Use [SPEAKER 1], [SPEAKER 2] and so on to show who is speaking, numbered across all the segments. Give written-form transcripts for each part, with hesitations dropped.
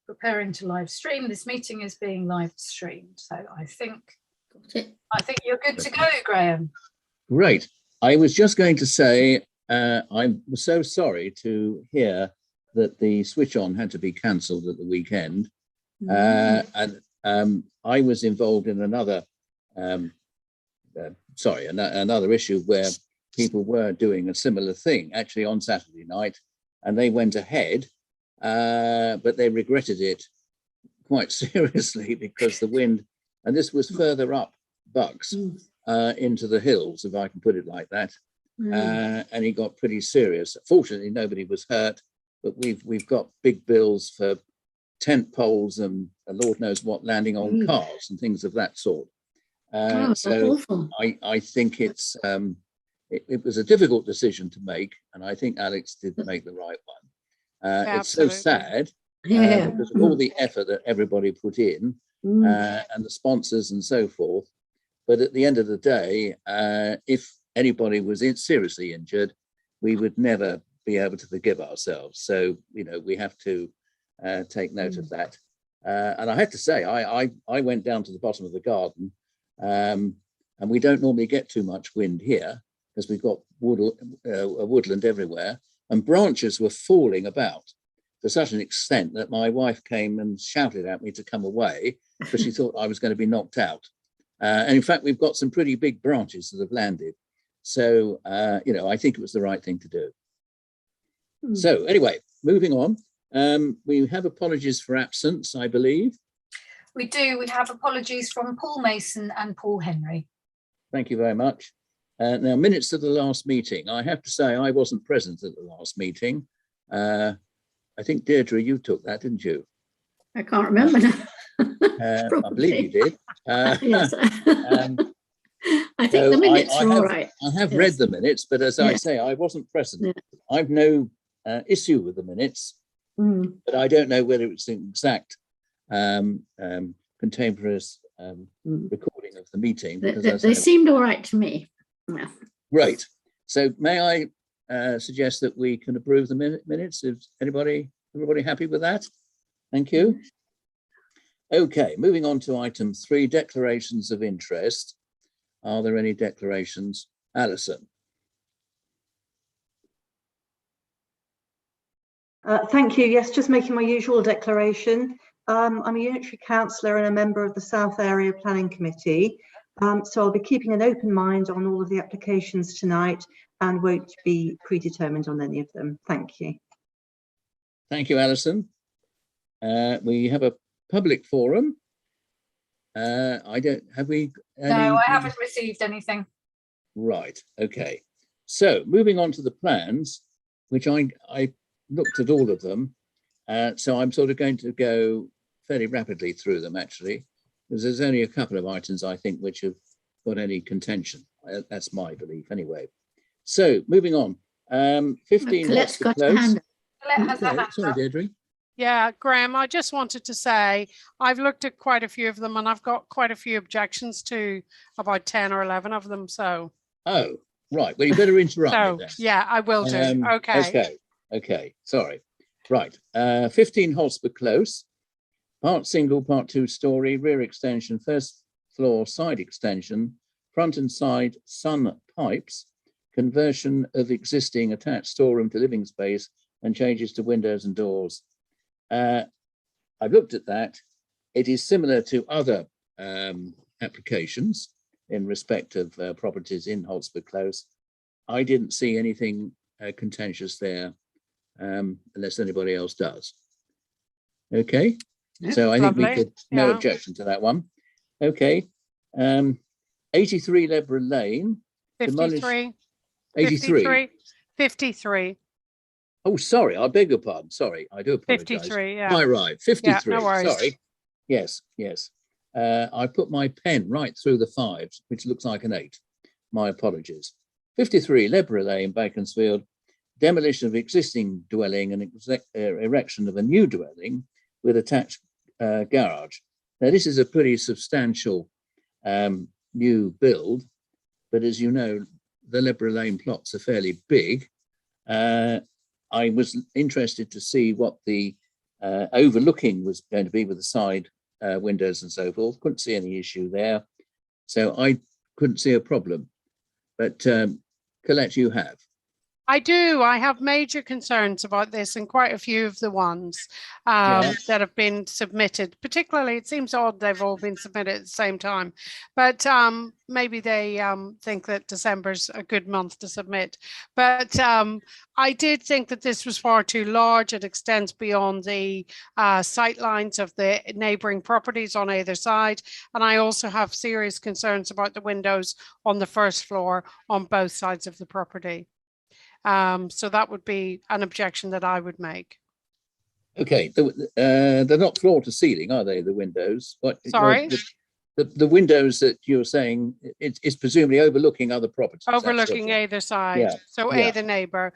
[SPEAKER 1] preparing to live stream. This meeting is being live streamed, so I think you're good to go, Graham.
[SPEAKER 2] Great. I was just going to say I'm so sorry to hear that the switch on had to be cancelled at the weekend. And I was involved in another another issue where people were doing a similar thing actually on Saturday night, and they went ahead, but they regretted it quite seriously because the wind, and this was further up Bucks into the hills, if I can put it like that, and it got pretty serious. Fortunately, nobody was hurt, but we've got big bills for tent poles and Lord knows what landing on cars and things of that sort. So I think it's it was a difficult decision to make, and I think Alex did make the right one. It's so sad because of all the effort that everybody put in and the sponsors and so forth. But at the end of the day, if anybody was seriously injured, we would never be able to forgive ourselves. So, you know, we have to take note of that. And I have to say, I went down to the bottom of the garden, and we don't normally get too much wind here because we've got woodland everywhere, and branches were falling about to such an extent that my wife came and shouted at me to come away because she thought I was going to be knocked out. And in fact, we've got some pretty big branches that have landed. So, you know, I think it was the right thing to do. So anyway, moving on. We have apologies for absence, I believe.
[SPEAKER 1] We do. We have apologies from Paul Mason and Paul Henry.
[SPEAKER 2] Thank you very much. Now, minutes of the last meeting. I have to say I wasn't present at the last meeting. I think, Deirdre, you took that, didn't you?
[SPEAKER 3] I can't remember now.
[SPEAKER 2] I believe you did.
[SPEAKER 3] Yes. I think the minutes are all right.
[SPEAKER 2] I have read the minutes, but as I say, I wasn't present. I've no issue with the minutes, but I don't know whether it's an exact contemporaneous recording of the meeting. Because
[SPEAKER 3] they seemed all right to me. Yeah.
[SPEAKER 2] Right. So may I suggest that we can approve the minutes? Is everybody happy with that? Thank you. Okay, moving on to item 3, declarations of interest. Are there any declarations? Alison.
[SPEAKER 4] Thank you. Yes, just making my usual declaration. I'm a unitary councillor and a member of the South Area Planning Committee. So I'll be keeping an open mind on all of the applications tonight and won't be predetermined on any of them. Thank you.
[SPEAKER 2] Thank you, Alison. We have a public forum. Have we?
[SPEAKER 1] No, I haven't received anything.
[SPEAKER 2] Right, okay. So moving on to the plans, which I looked at all of them. So I'm sort of going to go fairly rapidly through them actually, because there's only a couple of items I think which have got any contention. That's my belief anyway. So moving on, 15
[SPEAKER 3] Colette's got
[SPEAKER 2] close.
[SPEAKER 3] a hand.
[SPEAKER 1] Colette has a hand
[SPEAKER 2] Sorry,
[SPEAKER 1] up.
[SPEAKER 2] Deirdre.
[SPEAKER 5] Yeah, Graham, I just wanted to say I've looked at quite a few of them and I've got quite a few objections to about 10 or 11 of them. So.
[SPEAKER 2] Oh, right. Well, you better interrupt me then.
[SPEAKER 5] Yeah, I will do.
[SPEAKER 2] Okay. Sorry. Right. 15 Hotspur Close, part single, part 2 story, rear extension, first floor side extension, front and side sun pipes, conversion of existing attached storeroom to living space and changes to windows and doors. I've looked at that. It is similar to other applications in respect of properties in Hotspur Close. I didn't see anything contentious there, unless anybody else does. Okay, so I think we could, no objection to that one. Okay, 83 Lebra Lane.
[SPEAKER 5] 53.
[SPEAKER 2] 83.
[SPEAKER 5] 53.
[SPEAKER 2] Oh, sorry, I beg your pardon. Sorry, I do apologize.
[SPEAKER 5] 53, yeah.
[SPEAKER 2] Quite right, 53,
[SPEAKER 5] yeah, no worries.
[SPEAKER 2] Sorry. Yes. I put my pen right through the 5s, which looks like an 8. My apologies. 53 Lebra Lane, Beaconsfield, demolition of existing dwelling and erection of a new dwelling with attached garage. Now, this is a pretty substantial new build, but as you know, the Lebra Lane plots are fairly big. I was interested to see what the overlooking was going to be with the side windows and so forth. Couldn't see any issue there. So I couldn't see a problem. But Colette, you have.
[SPEAKER 5] I do. I have major concerns about this, and quite a few of the ones
[SPEAKER 2] Yeah.
[SPEAKER 5] that have been submitted. Particularly, it seems odd they've all been submitted at the same time, but maybe they think that December's a good month to submit. But I did think that this was far too large. It extends beyond the sight lines of the neighbouring properties on either side, and I also have serious concerns about the windows on the first floor on both sides of the property. So that would be an objection that I would make.
[SPEAKER 2] Okay, they're not floor to ceiling, are they, the windows? What,
[SPEAKER 5] Sorry?
[SPEAKER 2] The windows that you're saying, it's presumably overlooking other properties.
[SPEAKER 5] Overlooking either side,
[SPEAKER 2] Yeah,
[SPEAKER 5] so
[SPEAKER 2] yeah.
[SPEAKER 5] either neighbour.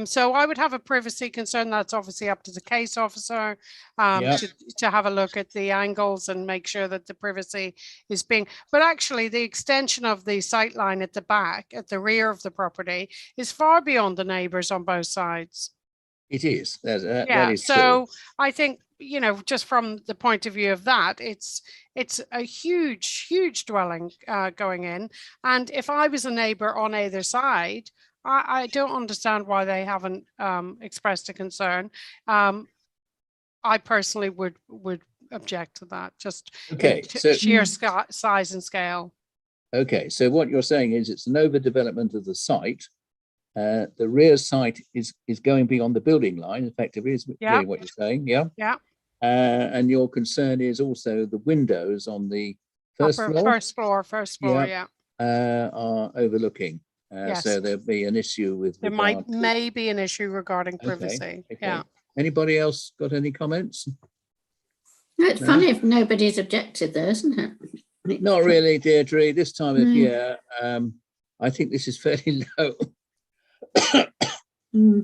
[SPEAKER 5] So I would have a privacy concern. That's obviously up to the case officer
[SPEAKER 2] Yeah.
[SPEAKER 5] to have a look at the angles and make sure that the privacy is being. But actually, the extension of the sight line at the back, at the rear of the property, is far beyond the neighbours on both sides.
[SPEAKER 2] It is. That
[SPEAKER 5] Yeah,
[SPEAKER 2] is
[SPEAKER 5] so
[SPEAKER 2] true.
[SPEAKER 5] I think, you know, just from the point of view of that, it's a huge dwelling going in. And if I was a neighbour on either side, I don't understand why they haven't expressed a concern. I personally would object to that, just
[SPEAKER 2] Okay, so
[SPEAKER 5] sheer size and scale.
[SPEAKER 2] okay, so what you're saying is it's an overdevelopment of the site. The rear site is going beyond the building line, effectively, is really what you're saying, yeah?
[SPEAKER 5] Yeah.
[SPEAKER 2] And your concern is also the windows on the first floor?
[SPEAKER 5] First floor, yeah.
[SPEAKER 2] Are overlooking.
[SPEAKER 5] Yes.
[SPEAKER 2] So there'll be an issue with
[SPEAKER 5] There may be an issue regarding privacy.
[SPEAKER 2] Okay.
[SPEAKER 5] Yeah.
[SPEAKER 2] Anybody else got any comments?
[SPEAKER 3] It's funny if nobody's objected there, isn't it?
[SPEAKER 2] Not really, Deirdre. This time of year, I think this is fairly low.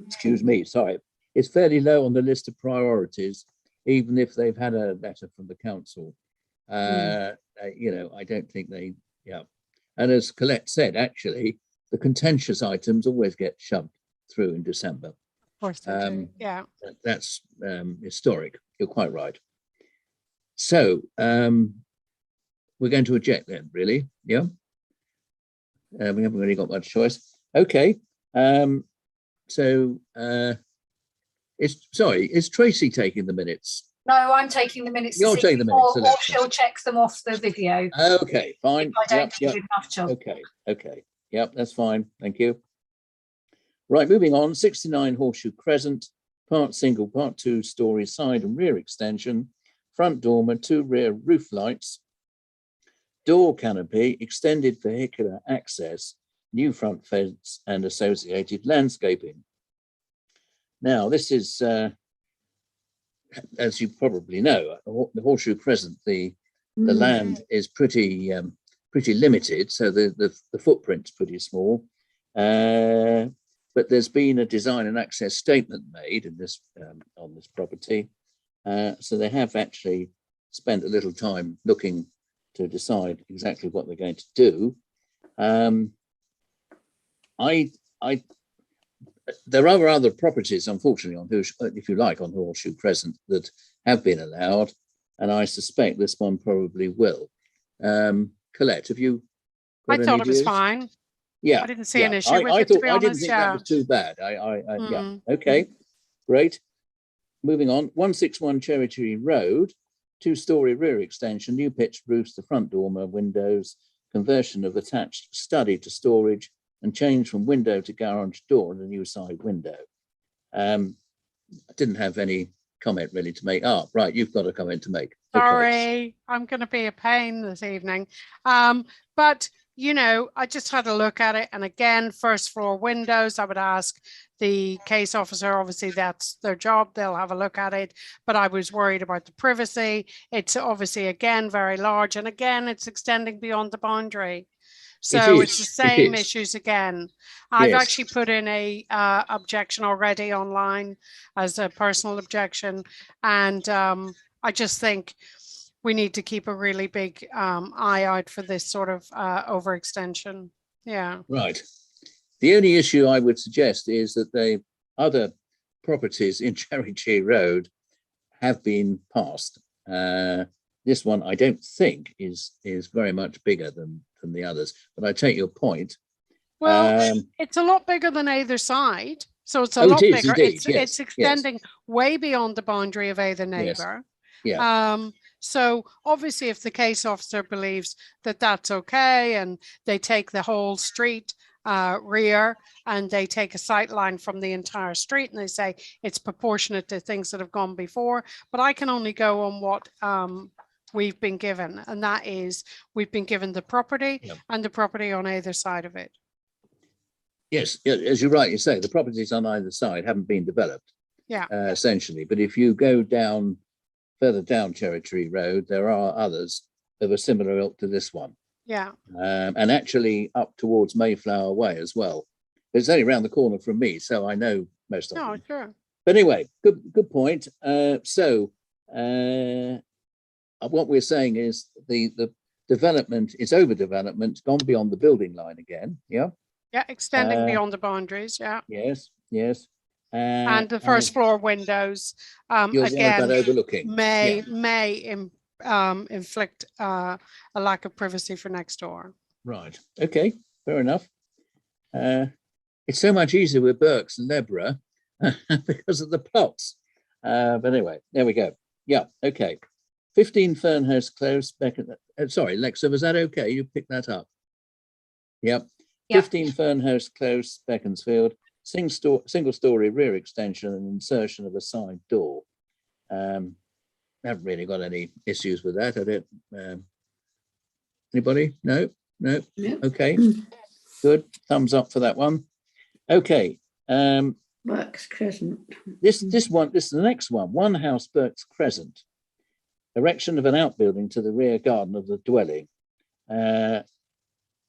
[SPEAKER 2] Excuse me, sorry. It's fairly low on the list of priorities, even if they've had a letter from the council. You know, I don't think they, And as Colette said, actually, the contentious items always get shoved through in December.
[SPEAKER 5] Of course they do. Yeah.
[SPEAKER 2] That's historic. You're quite right. So we're going to object then, really? Yeah. We haven't really got much choice. Okay. Is Tracy taking the minutes?
[SPEAKER 1] No, I'm taking the minutes.
[SPEAKER 2] You're taking the minutes.
[SPEAKER 1] Or she'll check them off the video.
[SPEAKER 2] Okay, fine.
[SPEAKER 1] If I don't do a good enough job.
[SPEAKER 2] Okay. Yep, that's fine. Thank you. Right, moving on. 69 Horseshoe Crescent, part single, part 2 story side and rear extension, front dormer, 2 rear roof lights, door canopy, extended vehicular access, new front fence and associated landscaping. Now, this is, as you probably know, the Horseshoe Crescent, the land is pretty limited, so the footprint's pretty small. But there's been a design and access statement made in this on this property, so they have actually spent a little time looking to decide exactly what they're going to do. There are other properties, unfortunately, on if you like, on Horseshoe Crescent that have been allowed, and I suspect this one probably will. Colette, have you?
[SPEAKER 5] I thought it was fine.
[SPEAKER 2] Yeah,
[SPEAKER 5] I didn't see an issue with
[SPEAKER 2] I
[SPEAKER 5] it,
[SPEAKER 2] thought,
[SPEAKER 5] to be
[SPEAKER 2] I didn't
[SPEAKER 5] honest.
[SPEAKER 2] think that was too bad. Yeah, okay, great. Moving on, 161 Cherry Tree Road, 2-story rear extension, new pitched roofs, the front dormer, windows, conversion of attached study to storage, and change from window to garage door and a new side window. I didn't have any comment really to make. Right, you've got a comment to make.
[SPEAKER 5] Sorry, I'm going to be a pain this evening. But, you know, I just had a look at it. And again, first floor windows, I would ask the case officer, obviously that's their job, they'll have a look at it. But I was worried about the privacy. It's obviously, again, very large. And again, it's extending beyond the boundary. So it's the same issues again. I've actually put in a objection already online as a personal objection. And I just think we need to keep a really big eye out for this sort of overextension. Yeah.
[SPEAKER 2] Right. The only issue I would suggest is that the other properties in Cherry Tree Road have been passed. This one I don't think is very much bigger than the others, but I take your point.
[SPEAKER 5] Well, it's a lot bigger than either side. So it's a
[SPEAKER 2] Oh,
[SPEAKER 5] lot
[SPEAKER 2] it is,
[SPEAKER 5] bigger.
[SPEAKER 2] indeed.
[SPEAKER 5] It's,
[SPEAKER 2] Yes,
[SPEAKER 5] it's extending way beyond the boundary of either
[SPEAKER 2] Yes.
[SPEAKER 5] neighbour.
[SPEAKER 2] Yeah.
[SPEAKER 5] So obviously if the case officer believes that that's okay and they take the whole street rear and they take a sight line from the entire street and they say it's proportionate to things that have gone before, but I can only go on what we've been given, and that is we've been given the property and the property on either side of it.
[SPEAKER 2] Yes, as you rightly say, the properties on either side haven't been developed.
[SPEAKER 5] Yeah.
[SPEAKER 2] Essentially, but if you go down further down Cherry Tree Road, there are others of a similar ilk to this one.
[SPEAKER 5] Yeah.
[SPEAKER 2] And actually up towards Mayflower Way as well. It's only around the corner from me, so I know most of them.
[SPEAKER 5] Sure.
[SPEAKER 2] But anyway, good point. So what we're saying is the development is overdevelopment, gone beyond the building line again. Yeah.
[SPEAKER 5] Yeah, extending beyond the boundaries. Yeah.
[SPEAKER 2] Yes.
[SPEAKER 5] And the first floor windows, again,
[SPEAKER 2] overlooking
[SPEAKER 5] may inflict a lack of privacy for next door.
[SPEAKER 2] Right. Okay. Fair enough. It's so much easier with Berks and Lebra because of the plots. But anyway, there we go. Yeah. Okay. 15 Fernhouse Close. Sorry, Lexa, was that okay? You picked that up. Yep. 15 Fernhouse Close, Beaconsfield. Single story rear extension and insertion of a side door. Haven't really got any issues with that. I don't. Anybody? No. Okay. Good. Thumbs up for that one. Okay.
[SPEAKER 3] Berks Crescent.
[SPEAKER 2] This is the next one. One House, Berks Crescent. Erection of an outbuilding to the rear garden of the dwelling.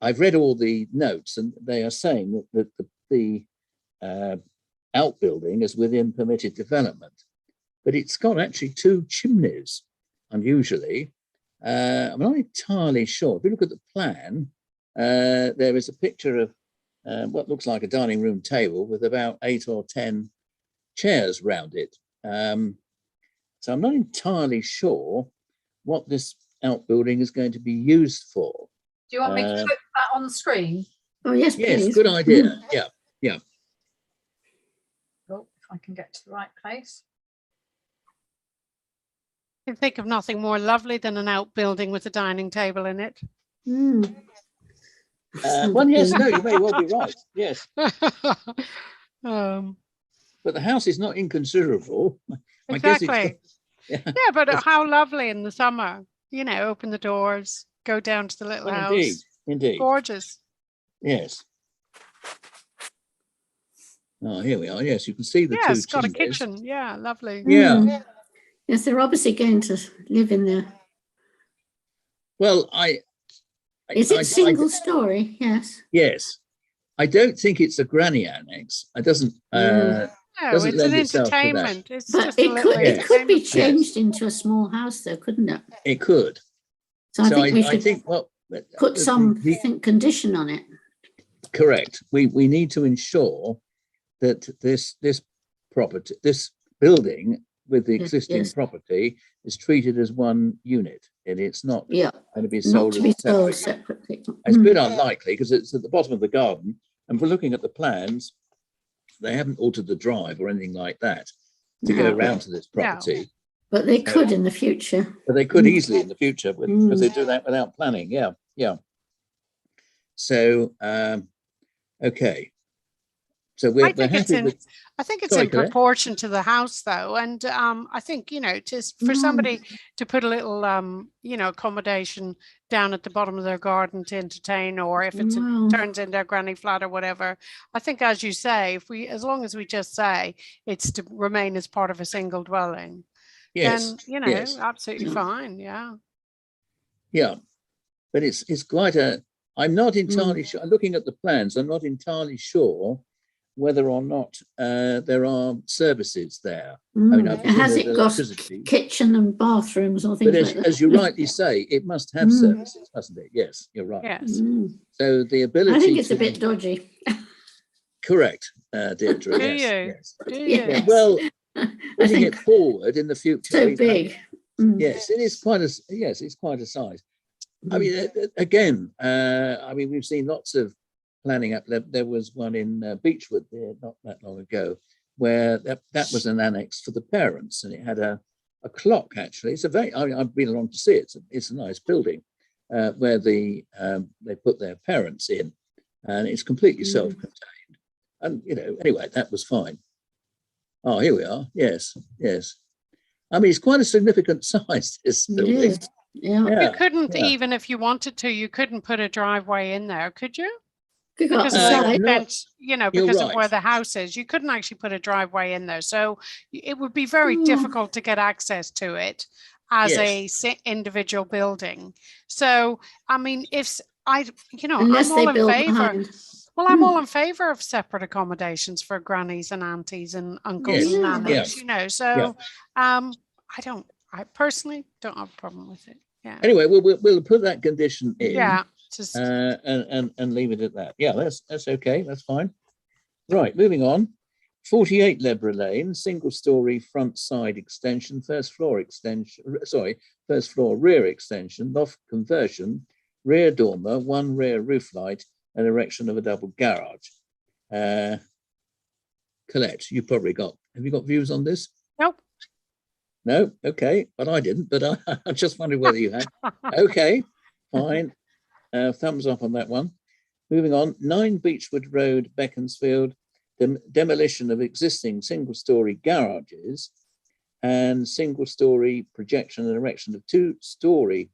[SPEAKER 2] I've read all the notes, and they are saying that the outbuilding is within permitted development, but it's got actually 2 chimneys, unusually. I'm not entirely sure. If you look at the plan, there is a picture of what looks like a dining room table with about 8 or 10 chairs round it. So I'm not entirely sure what this outbuilding is going to be used for.
[SPEAKER 1] Do you want me to put that on the screen?
[SPEAKER 3] Oh, yes, please.
[SPEAKER 2] Yes, good idea. Yeah.
[SPEAKER 1] Oh, if I can get to the right place.
[SPEAKER 5] I can think of nothing more lovely than an outbuilding with a dining table in it.
[SPEAKER 2] Well, yes, no, you may well be right. Yes. But the house is not inconsiderable.
[SPEAKER 5] Exactly. Yeah, but how lovely in the summer. Open the doors, go down to the little house.
[SPEAKER 2] Indeed.
[SPEAKER 5] Gorgeous.
[SPEAKER 2] Yes. Oh, here we are. Yes, you can see the 2
[SPEAKER 5] it's got
[SPEAKER 2] chimneys.
[SPEAKER 5] a kitchen. Yeah, lovely.
[SPEAKER 2] Yeah.
[SPEAKER 3] Yes, they're obviously going to live in there.
[SPEAKER 2] Well,
[SPEAKER 3] Is it single story? Yes.
[SPEAKER 2] Yes. I don't think it's a granny annex. It doesn't.
[SPEAKER 5] No,
[SPEAKER 2] doesn't
[SPEAKER 5] it's an
[SPEAKER 2] lend itself to that.
[SPEAKER 5] entertainment. It's
[SPEAKER 3] But
[SPEAKER 5] just a little
[SPEAKER 3] it could be
[SPEAKER 5] entertainment.
[SPEAKER 3] changed into a small house, though, couldn't it?
[SPEAKER 2] It could.
[SPEAKER 3] So I think we should put some condition on it.
[SPEAKER 2] Correct. We need to ensure that this building with the existing property is treated as one unit, and it's not going to be sold
[SPEAKER 3] separately.
[SPEAKER 2] It's a bit unlikely because it's at the bottom of the garden, and we're looking at the plans. They haven't altered the drive or anything like that to go around to this property.
[SPEAKER 5] No.
[SPEAKER 3] But they could in the future.
[SPEAKER 2] But they could easily in the future because they do that without planning. Yeah. So, okay. So we're happy with.
[SPEAKER 5] I think it's in proportion to the house, though, and I think just for somebody to put a little accommodation down at the bottom of their garden to entertain, or if it turns into a granny flat or whatever. I think, as you say, as long as we just say it's to remain as part of a single dwelling, then absolutely fine.
[SPEAKER 2] Yeah, but it's quite a. I'm not entirely sure. Looking at the plans, I'm not entirely sure whether or not there are services there. I mean,
[SPEAKER 3] has it got kitchen and bathrooms or things like that?
[SPEAKER 2] As you rightly say, it must have services, mustn't it? Yes, you're right.
[SPEAKER 5] Yes.
[SPEAKER 2] So the ability.
[SPEAKER 3] I think it's a bit dodgy.
[SPEAKER 2] Correct, Deirdre.
[SPEAKER 5] Do you?
[SPEAKER 2] Yes.
[SPEAKER 5] Do you?
[SPEAKER 3] Yes.
[SPEAKER 2] Well,
[SPEAKER 3] I
[SPEAKER 2] putting
[SPEAKER 3] think
[SPEAKER 2] it forward in the future.
[SPEAKER 3] so big. Mm.
[SPEAKER 2] Yes, it is quite a, yes, it's quite a size. I mean, again, I mean, we've seen lots of planning up there. There was one in Beechwood there not that long ago, where that was an annex for the parents, and it had a clock. Actually, it's a very. I mean, I've been along to see it. It's a nice building where they put their parents in, and it's completely self-contained. And you know, anyway, that was fine. Oh, here we are. Yes, yes. I mean, it's quite a significant size. This building.
[SPEAKER 3] It is. Yeah.
[SPEAKER 5] You couldn't even, if you wanted to, you couldn't put a driveway in there, could you?
[SPEAKER 3] Could go up
[SPEAKER 5] Because
[SPEAKER 3] the
[SPEAKER 5] of the
[SPEAKER 3] side.
[SPEAKER 5] fence, you know,
[SPEAKER 2] You're
[SPEAKER 5] because of
[SPEAKER 2] right.
[SPEAKER 5] where the house is, you couldn't actually put a driveway in there. So it would be very difficult to get access to it as a individual building. So, I mean, if you know,
[SPEAKER 3] Unless
[SPEAKER 5] I'm
[SPEAKER 3] they
[SPEAKER 5] all in
[SPEAKER 3] build
[SPEAKER 5] favor.
[SPEAKER 3] behind.
[SPEAKER 5] Well, I'm all in favor of separate accommodations for grannies and aunties and uncles and
[SPEAKER 3] Yeah.
[SPEAKER 5] nannies, you know. So, I personally don't have a problem with it. Yeah.
[SPEAKER 2] Anyway, we'll put that condition in.
[SPEAKER 5] Yeah. Just
[SPEAKER 2] and leave it at that. Yeah, that's okay. That's fine. Right, moving on. 48 Lebra Lane, single story front side extension, first floor rear extension, loft conversion, rear dormer, one rear roof light, and erection of a double garage. Colette, have you got views on this?
[SPEAKER 5] nope.
[SPEAKER 2] No? Okay, but I didn't, but I just wondered whether you had. Okay, fine. Thumbs up on that one. Moving on, 9 Beechwood Road, Beaconsfield, demolition of existing single-story garages and single-story projection and erection of 2-story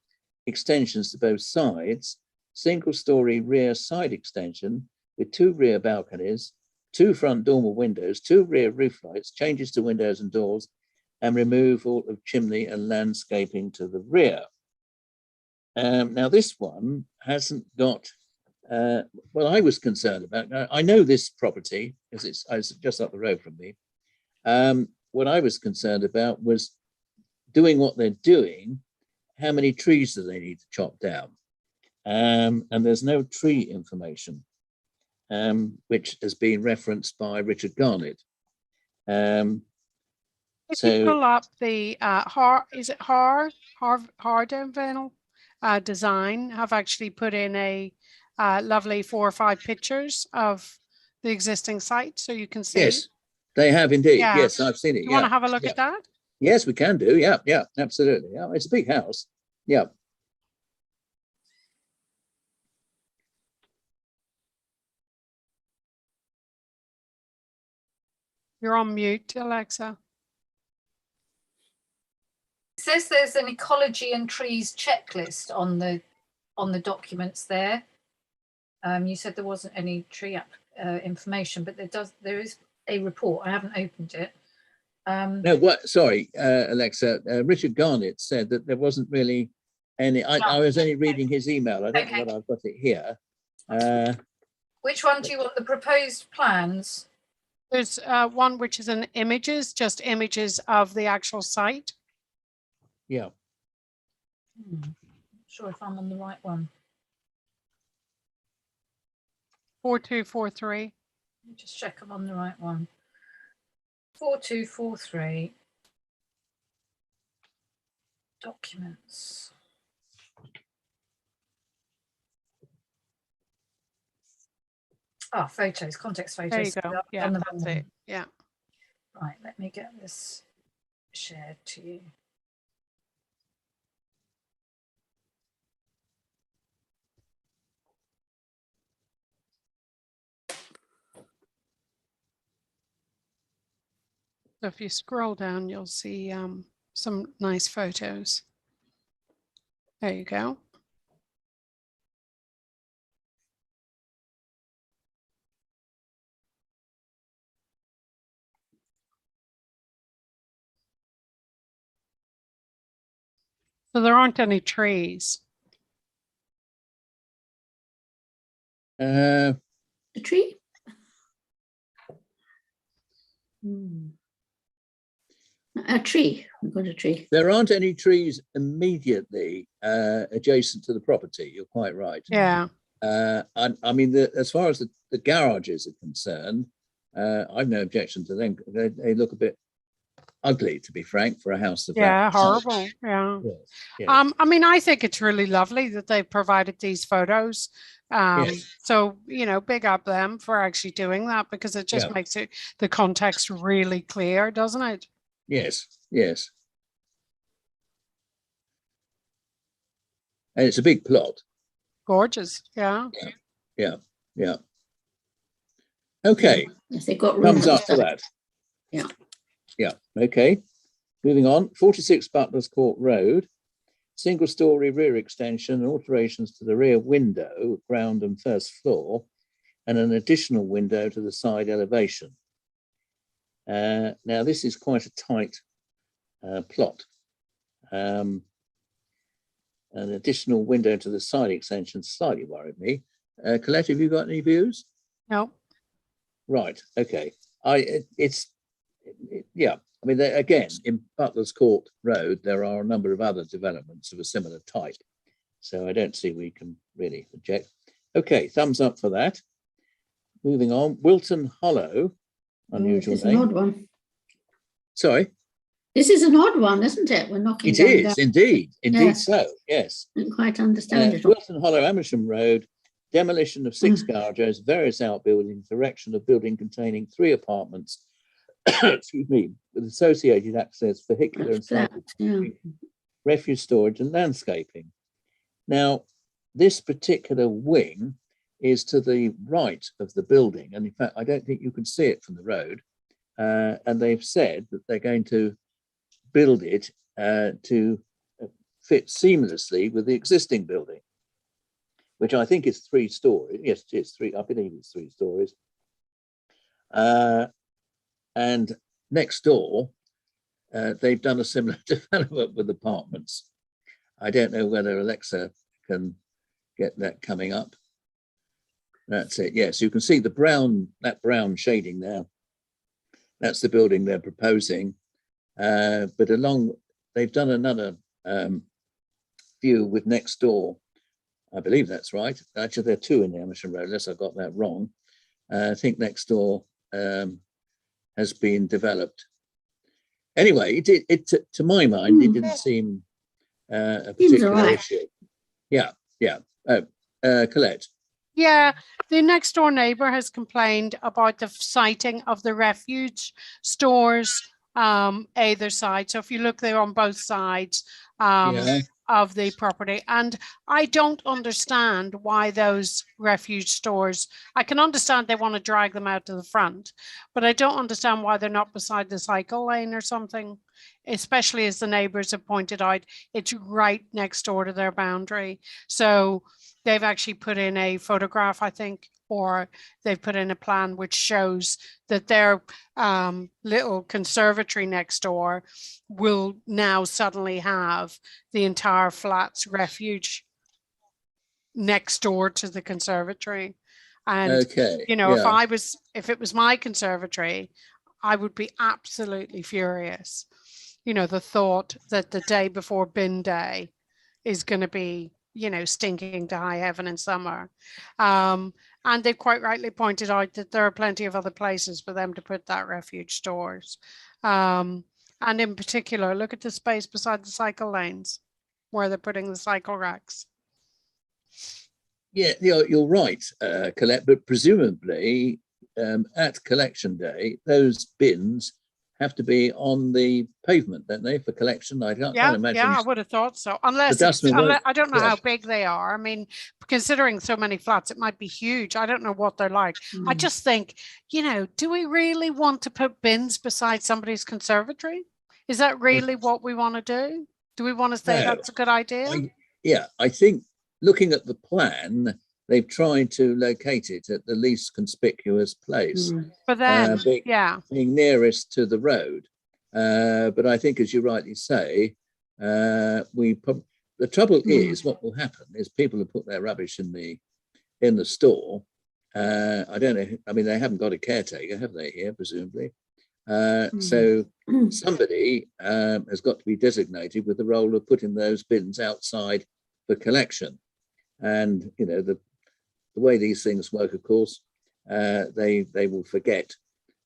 [SPEAKER 2] extensions to both sides, single-story rear side extension with 2 rear balconies, 2 front dormer windows, 2 rear roof lights, changes to windows and doors, and removal of chimney and landscaping to the rear. Now, this one hasn't got what I was concerned about. Now, I know this property because it's just up the road from me. What I was concerned about was doing what they're doing. How many trees do they need to chop down? And there's no tree information, which has been referenced by Richard Garnett.
[SPEAKER 5] If you pull up the Hardenville design, have actually put in a lovely 4 or 5 pictures of the existing site, so you can see.
[SPEAKER 2] Yes, they have indeed.
[SPEAKER 5] Yeah.
[SPEAKER 2] Yes, I've seen it.
[SPEAKER 5] You want to have a look at that?
[SPEAKER 2] Yes, we can do. Yeah, yeah, absolutely. Yeah, it's a big house. Yeah.
[SPEAKER 5] You're on mute, Alexa.
[SPEAKER 1] It says there's an ecology and trees checklist on the documents there. You said there wasn't any tree information, but there is a report. I haven't opened it.
[SPEAKER 2] No, what? Sorry, Alexa. Richard Garnett said that there wasn't really any. I was only reading his email. I don't know whether I've got it here.
[SPEAKER 1] Which one do you want? The proposed plans?
[SPEAKER 5] There's one which is an images, just images of the actual site.
[SPEAKER 2] Yeah.
[SPEAKER 1] Not sure if I'm on the right one.
[SPEAKER 5] 4243.
[SPEAKER 1] Let me just check I'm on the right one. 4243. Documents. Ah, photos, context photos.
[SPEAKER 5] There you go.
[SPEAKER 1] I've
[SPEAKER 5] Yeah,
[SPEAKER 1] done the
[SPEAKER 5] that's
[SPEAKER 1] wrong
[SPEAKER 5] it. Yeah.
[SPEAKER 1] one. Right, let me get this shared to you.
[SPEAKER 5] So if you scroll down, you'll see some nice photos. There you go. So there aren't any trees.
[SPEAKER 3] The tree? A tree. We've got a tree.
[SPEAKER 2] There aren't any trees immediately adjacent to the property. You're quite right.
[SPEAKER 5] Yeah.
[SPEAKER 2] I mean, as far as the garages are concerned, I've no objection to them. They look a bit ugly, to be frank, for a house of
[SPEAKER 5] Yeah,
[SPEAKER 2] that size.
[SPEAKER 5] horrible. Yeah.
[SPEAKER 2] Yes, yes,
[SPEAKER 5] I mean, I think it's really lovely that they've provided these photos.
[SPEAKER 2] yes,
[SPEAKER 5] So, you know, big up them for actually doing that, because it just
[SPEAKER 2] yeah,
[SPEAKER 5] makes it the context really clear, doesn't it?
[SPEAKER 2] yes, yes. And it's a big plot.
[SPEAKER 5] Gorgeous. Yeah.
[SPEAKER 2] Yeah, yeah. Okay,
[SPEAKER 3] Yes, they've got room
[SPEAKER 2] thumbs up for that.
[SPEAKER 3] Yeah.
[SPEAKER 2] Yeah, okay. Moving on, 46 Butler's Court Road, single story rear extension and alterations to the rear window, ground and first floor, and an additional window to the side elevation. Now, this is quite a tight plot. An additional window to the side extension slightly worried me. Colette, have you got any views?
[SPEAKER 5] No.
[SPEAKER 2] Right, okay. Yeah. I mean, again, in Butler's Court Road, there are a number of other developments of a similar type. So I don't see we can really object. Okay, thumbs up for that. Moving on, Wilton Hollow, unusual
[SPEAKER 3] This is
[SPEAKER 2] name.
[SPEAKER 3] an odd one.
[SPEAKER 2] Sorry?
[SPEAKER 3] This is an odd one, isn't it? We're knocking
[SPEAKER 2] It
[SPEAKER 3] down
[SPEAKER 2] is, indeed
[SPEAKER 3] Yeah.
[SPEAKER 2] so, yes.
[SPEAKER 3] Didn't quite understand it all.
[SPEAKER 2] Wilton Hollow, Amersham Road, demolition of 6 garages, various outbuildings, erection of building containing 3 apartments, excuse me, with associated access, vehicular and
[SPEAKER 3] Flat,
[SPEAKER 2] cycle
[SPEAKER 3] yeah.
[SPEAKER 2] parking, refuse storage and landscaping. Now, this particular wing is to the right of the building. And in fact, I don't think you can see it from the road. And they've said that they're going to build it to fit seamlessly with the existing building, which I think is 3 stories. Yes, it's 3. I believe it's 3 stories. And next door, they've done a similar development with apartments. I don't know whether Alexa can get that coming up. That's it. Yes, you can see that brown shading there. That's the building they're proposing. But they've done another view with next door. I believe that's right. Actually, there are 2 in the Amersham Road, unless I got that wrong. I think next door has been developed. Anyway, to my mind, it didn't seem a particular issue. Yeah. Colette.
[SPEAKER 5] Yeah, the next door neighbor has complained about the siting of the refuge stores either side. So if you look there on both sides of the property, and I don't understand why those refuge stores, I can understand they want to drag them out to the front, but I don't understand why they're not beside the cycle lane or something, especially as the neighbors have pointed out, it's right next door to their boundary. So they've actually put in a photograph, I think, or they've put in a plan which shows that their little conservatory next door will now suddenly have the entire flat's refuge next door to the conservatory. And, you know, if it was my conservatory, I would be absolutely furious. You know, the thought that the day before bin day is going to be, you know, stinking to high heaven in summer. And they've quite rightly pointed out that there are plenty of other places for them to put that refuge stores. And in particular, look at the space beside the cycle lanes where they're putting the cycle racks.
[SPEAKER 2] Yeah, you're right, Colette, but presumably at collection day, those bins have to be on the pavement, don't they, for collection? I can't imagine.
[SPEAKER 5] Yeah, I would have thought so. Unless I don't know how big they are. I mean, considering so many flats, it might be huge. I don't know what they're like. I just think, you know, do we really want to put bins beside somebody's conservatory? Is that really what we want to do? Do we want to say that's a good idea?
[SPEAKER 2] I think looking at the plan, they've tried to locate it at the least conspicuous place.
[SPEAKER 5] For them,
[SPEAKER 2] being nearest to the road. But I think, as you rightly say, the trouble is, what will happen is people will put their rubbish in the store. I don't know. I mean, they haven't got a caretaker, have they here, presumably? So somebody has got to be designated with the role of putting those bins outside for collection. And, you know, the way these things work, of course, they will forget.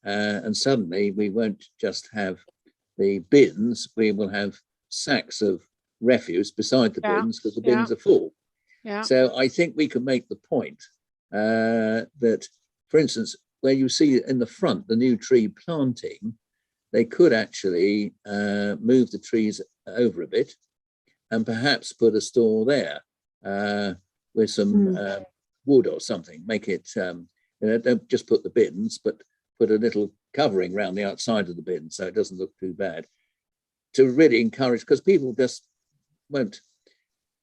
[SPEAKER 2] And suddenly we won't just have the bins, we will have sacks of refuse beside the bins because the bins are full.
[SPEAKER 5] Yeah.
[SPEAKER 2] So I think we can make the point that, for instance, where you see in the front the new tree planting, they could actually move the trees over a bit and perhaps put a store there with some wood or something. Make it, don't just put the bins, but put a little covering around the outside of the bin so it doesn't look too bad. To really encourage, because people just won't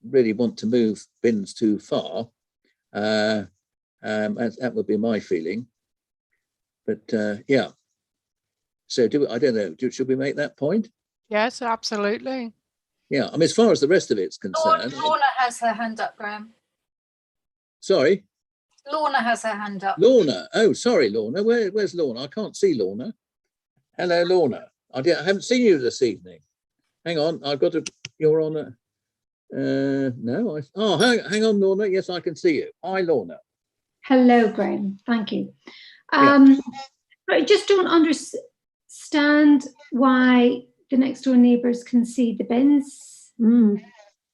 [SPEAKER 2] really want to move bins too far. That would be my feeling. But yeah. So I don't know, should we make that point?
[SPEAKER 5] Yes, absolutely.
[SPEAKER 2] Yeah, I mean, as far as the rest of it's concerned.
[SPEAKER 1] Lorna has her hand up, Graham.
[SPEAKER 2] Sorry?
[SPEAKER 1] Lorna has her hand up.
[SPEAKER 2] Lorna. Oh, sorry, Lorna. Where's Lorna? I can't see Lorna. Hello, Lorna. I haven't seen you this evening. Hang on, I've got to. You're on a. No. Hang on, Lorna. Yes, I can see you. Hi, Lorna.
[SPEAKER 3] Hello, Graham. Thank you.
[SPEAKER 2] Yeah.
[SPEAKER 3] I just don't understand why the next door neighbours can see the bins.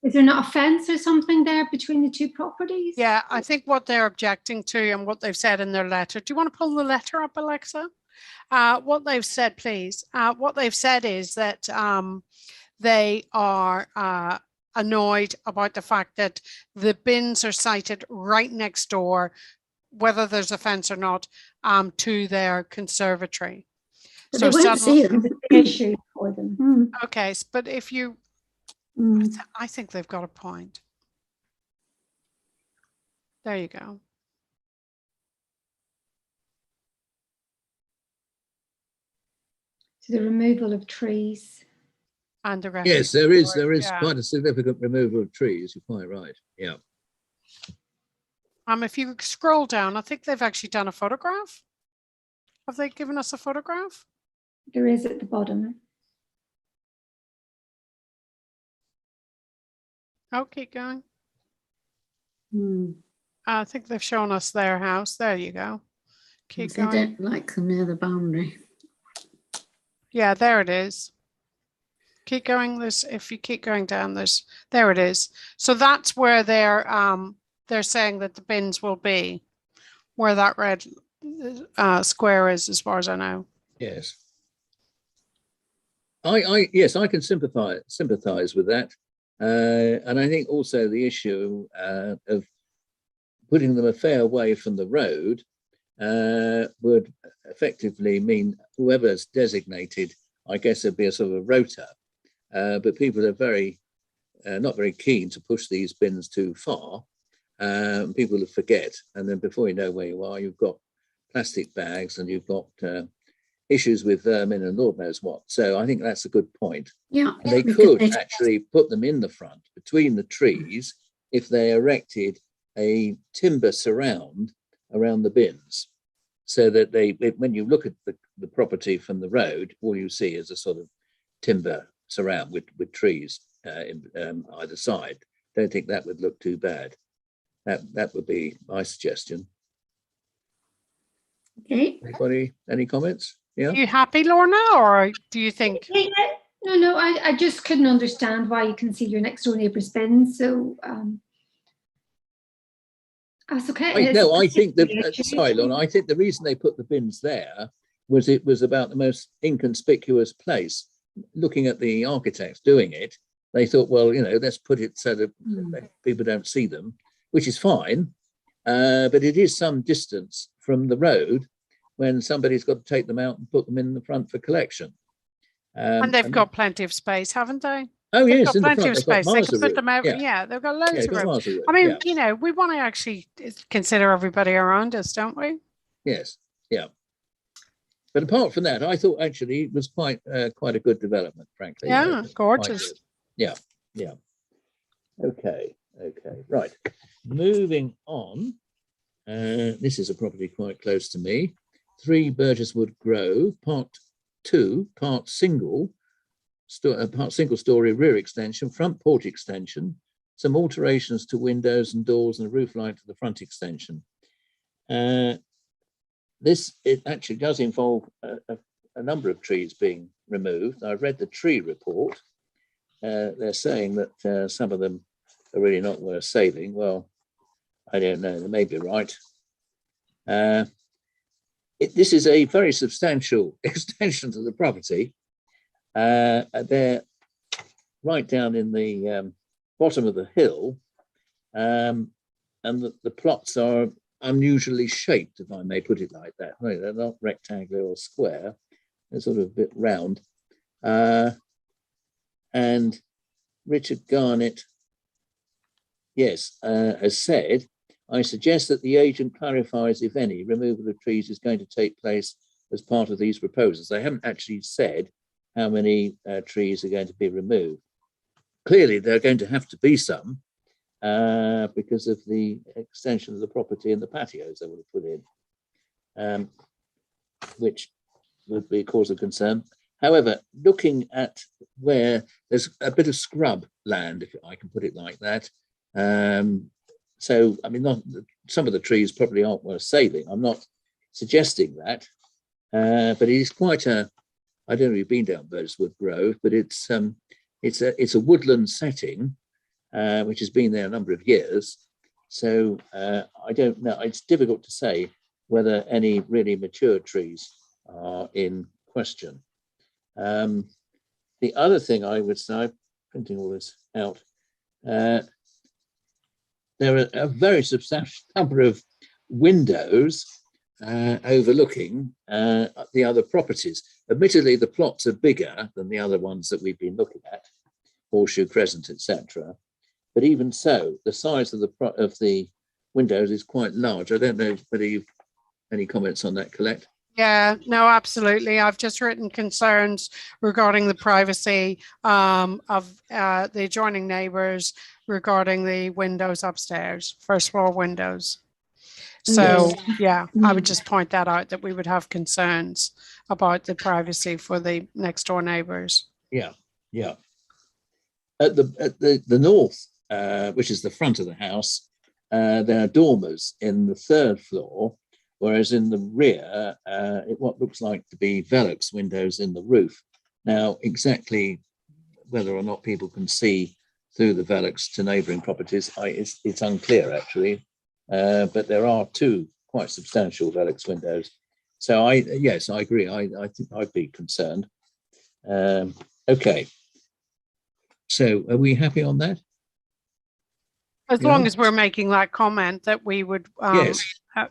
[SPEAKER 3] Is there not a fence or something there between the two properties?
[SPEAKER 5] Yeah, I think what they're objecting to and what they've said in their letter. Do you want to pull the letter up, Alexa? What they've said, please. What they've said is that they are annoyed about the fact that the bins are sited right next door, whether there's a fence or not, to their conservatory.
[SPEAKER 3] But they won't see them. It's an issue for them.
[SPEAKER 5] Okay, but if you, I think they've got a point. There you go.
[SPEAKER 3] So the removal of trees.
[SPEAKER 5] And the
[SPEAKER 2] Yes, there is quite a significant removal of trees. You're quite right. Yeah.
[SPEAKER 5] If you scroll down, I think they've actually done a photograph. Have they given us a photograph?
[SPEAKER 3] There is at the bottom.
[SPEAKER 5] Oh, keep going. I think they've shown us their house. There you go. Keep going.
[SPEAKER 6] They don't like them near the boundary.
[SPEAKER 5] Yeah, there it is. Keep going. If you keep going down, there it is. So that's where they're saying that the bins will be, where that red square is, as far as I know.
[SPEAKER 2] Yes. Yes, I can sympathize with that. And I think also the issue of putting them a fair way from the road would effectively mean whoever's designated, I guess it'd be a sort of a rota. But people are not very keen to push these bins too far. People will forget, and then before you know where you are, you've got plastic bags and you've got issues with vermin and Lord knows what. So I think that's a good point.
[SPEAKER 6] Yeah,
[SPEAKER 2] and they could actually put them in the front between the trees if they erected a timber surround around the bins, so that when you look at the property from the road, all you see is a sort of timber surround with trees either side. Don't think that would look too bad. That would be my suggestion.
[SPEAKER 3] Okay.
[SPEAKER 2] Anybody, any comments? Yeah.
[SPEAKER 5] Are you happy, Lorna, or do you think?
[SPEAKER 3] No, I just couldn't understand why you can see your next door neighbour's bins. So that's okay.
[SPEAKER 2] I think that, sorry, Lorna, I think the reason they put the bins there was it was about the most inconspicuous place. Looking at the architects doing it, they thought, well, let's put it so that people don't see them, which is fine. But it is some distance from the road when somebody's got to take them out and put them in the front for collection.
[SPEAKER 5] And they've got plenty of space, haven't they?
[SPEAKER 2] Oh,
[SPEAKER 5] they've
[SPEAKER 2] yes,
[SPEAKER 5] got plenty of space. They can put them out.
[SPEAKER 2] Yeah.
[SPEAKER 5] Yeah, they've got loads of room. I mean, we want to actually consider everybody around us, don't we?
[SPEAKER 2] Yes, yeah. But apart from that, I thought actually it was quite a good development, frankly.
[SPEAKER 5] Yeah, gorgeous.
[SPEAKER 2] Yeah. Okay, right. Moving on. This is a property quite close to me. 3 Burgesswood Grove, Part 2, part single story rear extension, front porch extension, some alterations to windows and doors and a roof line to the front extension. It actually does involve a number of trees being removed. I've read the tree report. They're saying that some of them are really not worth saving. Well, I don't know, they may be right. This is a very substantial extension to the property. They're right down in the bottom of the hill, and the plots are unusually shaped, if I may put it like that. No, they're not rectangular or square, they're sort of a bit round. And Richard Garnett, yes, has said, I suggest that the agent clarifies if any removal of trees is going to take place as part of these proposals. They haven't actually said how many trees are going to be removed. Clearly, there are going to have to be some because of the extension of the property and the patios they would have put in, which would be a cause of concern. However, looking at where there's a bit of scrub land, if I can put it like that, so, I mean, some of the trees probably aren't worth saving. I'm not suggesting that, but it is quite a, I don't know if you've been down Birdeswood Grove, but it's a woodland setting, which has been there a number of years. So I don't know, it's difficult to say whether any really mature trees are in question. The other thing I would say, I'm printing all this out, there are a very substantial number of windows overlooking the other properties. Admittedly, the plots are bigger than the other ones that we've been looking at, Horseshoe Crescent, etc. But even so, the size of the windows is quite large. I don't know whether you've any comments on that, Colette.
[SPEAKER 5] Yeah, no, absolutely. I've just written concerns regarding the privacy of the adjoining neighbours regarding the windows upstairs, first floor windows. So, yeah, I would just point that out, that we would have concerns about the privacy for the next door neighbours.
[SPEAKER 2] Yeah, yeah. At the north, which is the front of the house, there are dormers in the third floor, whereas in the rear, what looks like to be Velux windows in the roof. Now, exactly whether or not people can see through the Velux to neighbouring properties, it's unclear actually, but there are two quite substantial Velux windows. So yes, I agree. I think I'd be concerned. Okay. So are we happy on that?
[SPEAKER 5] As long as we're making that comment that we would,
[SPEAKER 2] yes.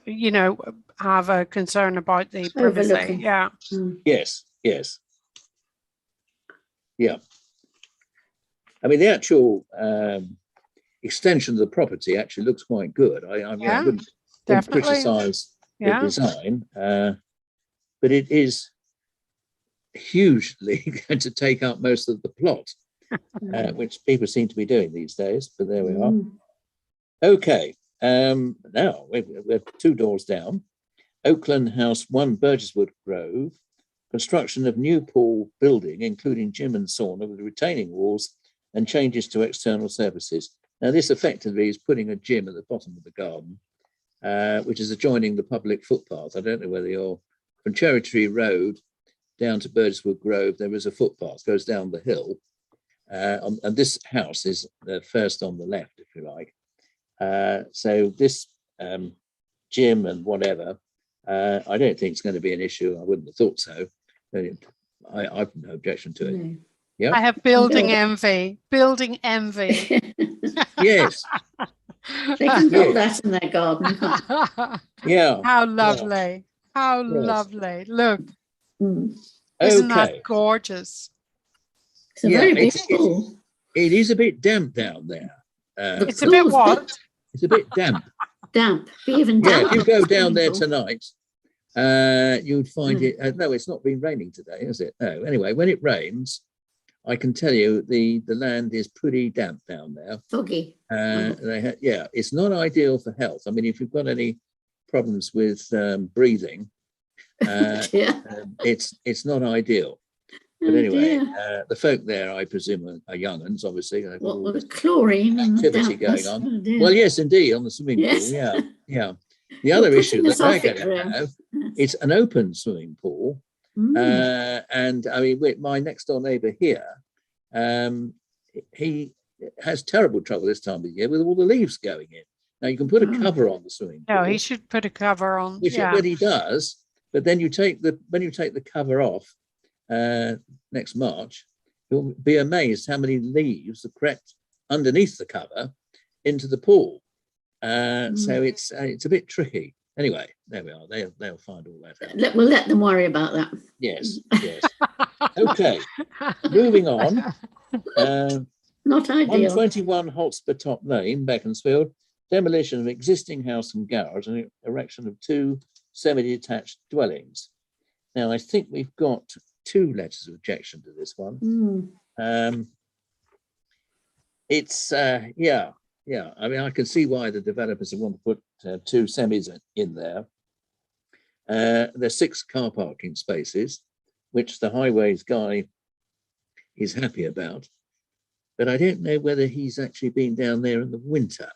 [SPEAKER 5] You know, have a concern about the privacy. Yeah.
[SPEAKER 2] Yes. Yes. Yeah. I mean, the actual extension of the property actually looks quite good. I wouldn't criticise the design, but it is hugely going to take up most of the plot, which people seem to be doing these days. But there we are. Okay. Now we're 2 doors down. Oakland House 1, Burgesswood Grove. Construction of new pool building, including gym and sauna with retaining walls and changes to external services. Now, this effectively is putting a gym at the bottom of the garden, which is adjoining the public footpath. I don't know whether you're from Cherry Tree Road down to Burgesswood Grove. There is a footpath, goes down the hill. And this house is the first on the left, if you like. So this gym and whatever, I don't think it's going to be an issue. I wouldn't have thought so. I've no objection to it. Yeah.
[SPEAKER 5] I have building envy. Building envy.
[SPEAKER 2] Yes.
[SPEAKER 6] They can put that in their garden.
[SPEAKER 2] Yeah.
[SPEAKER 5] How lovely. How lovely. Look.
[SPEAKER 6] Mm.
[SPEAKER 5] Isn't that gorgeous?
[SPEAKER 6] It's a very beautiful.
[SPEAKER 2] It is a bit damp down there.
[SPEAKER 5] It's a bit what?
[SPEAKER 2] It's a bit damp.
[SPEAKER 6] Damp. Even damp.
[SPEAKER 2] Yeah, if you go down there tonight, you'd find it. No, it's not been raining today, is it? No. Anyway, when it rains, I can tell you the land is pretty damp down there.
[SPEAKER 6] Foggy.
[SPEAKER 2] It's not ideal for health. I mean, if you've got any problems with breathing, it's not ideal. But anyway, the folk there, I presume, are young uns, obviously.
[SPEAKER 6] What with the chlorine
[SPEAKER 2] activity going on? Well, yes, indeed, on the swimming pool. Yeah. The other issue that they're going to have, it's an open swimming pool, And I mean, my next door neighbour here, he has terrible trouble this time of year with all the leaves going in. Now you can put a cover on the swimming pool.
[SPEAKER 5] No, he should put a cover on.
[SPEAKER 2] Which
[SPEAKER 5] Yeah.
[SPEAKER 2] but he does. But then when you take the cover off next March, you'll be amazed how many leaves are crept underneath the cover into the pool. So it's a bit tricky. Anyway, there we are. They'll find all that out.
[SPEAKER 6] We'll let them worry about that.
[SPEAKER 2] Yes, yes. Okay, moving on.
[SPEAKER 6] Not ideal.
[SPEAKER 2] 121 Hotspur Top Lane, Beaconsfield. Demolition of existing house and garage and erection of 2 semi-detached dwellings. Now, I think we've got 2 letters of objection to this one. It's yeah. I mean, I can see why the developers want to put 2 semis in there. There's 6 car parking spaces, which the highways guy is happy about. But I don't know whether he's actually been down there in the winter,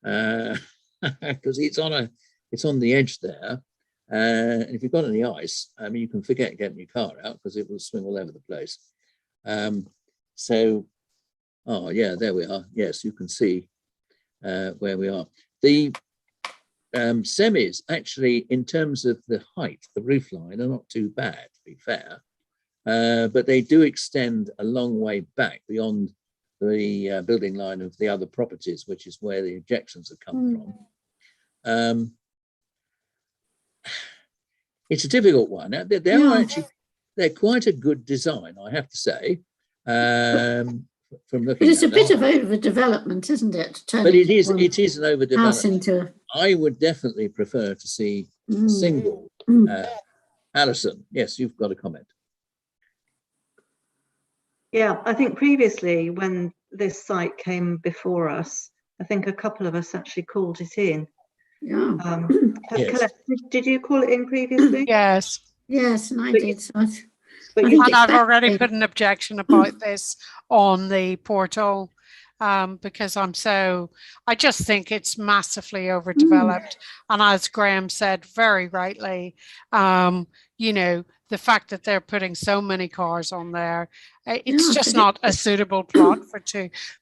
[SPEAKER 2] because it's on the edge there. And if you've got any ice, I mean, you can forget getting your car out because it will swing all over the place. Oh yeah, there we are. Yes, you can see where we are. The semis, actually, in terms of the height, the roof line, are not too bad, to be fair. But they do extend a long way back beyond the building line of the other properties, which is where the objections have come from. It's a difficult one. They're quite a good design, I have to say. From looking,
[SPEAKER 6] but it's a bit of overdevelopment, isn't it?
[SPEAKER 2] But it is an overdevelopment.
[SPEAKER 6] Into...
[SPEAKER 2] I would definitely prefer to see a single. Alison, yes, you've got a comment.
[SPEAKER 4] Yeah, I think previously when this site came before us, I think a couple of us actually called it in.
[SPEAKER 6] Yeah.
[SPEAKER 2] Yes.
[SPEAKER 4] Colette, did you call it in previously?
[SPEAKER 5] Yes.
[SPEAKER 6] Yes, and I did. So
[SPEAKER 5] And I've already put an objection about this on the portal because I just think it's massively overdeveloped. And as Graham said very rightly, you know, the fact that they're putting so many cars on there, it's just not a suitable plot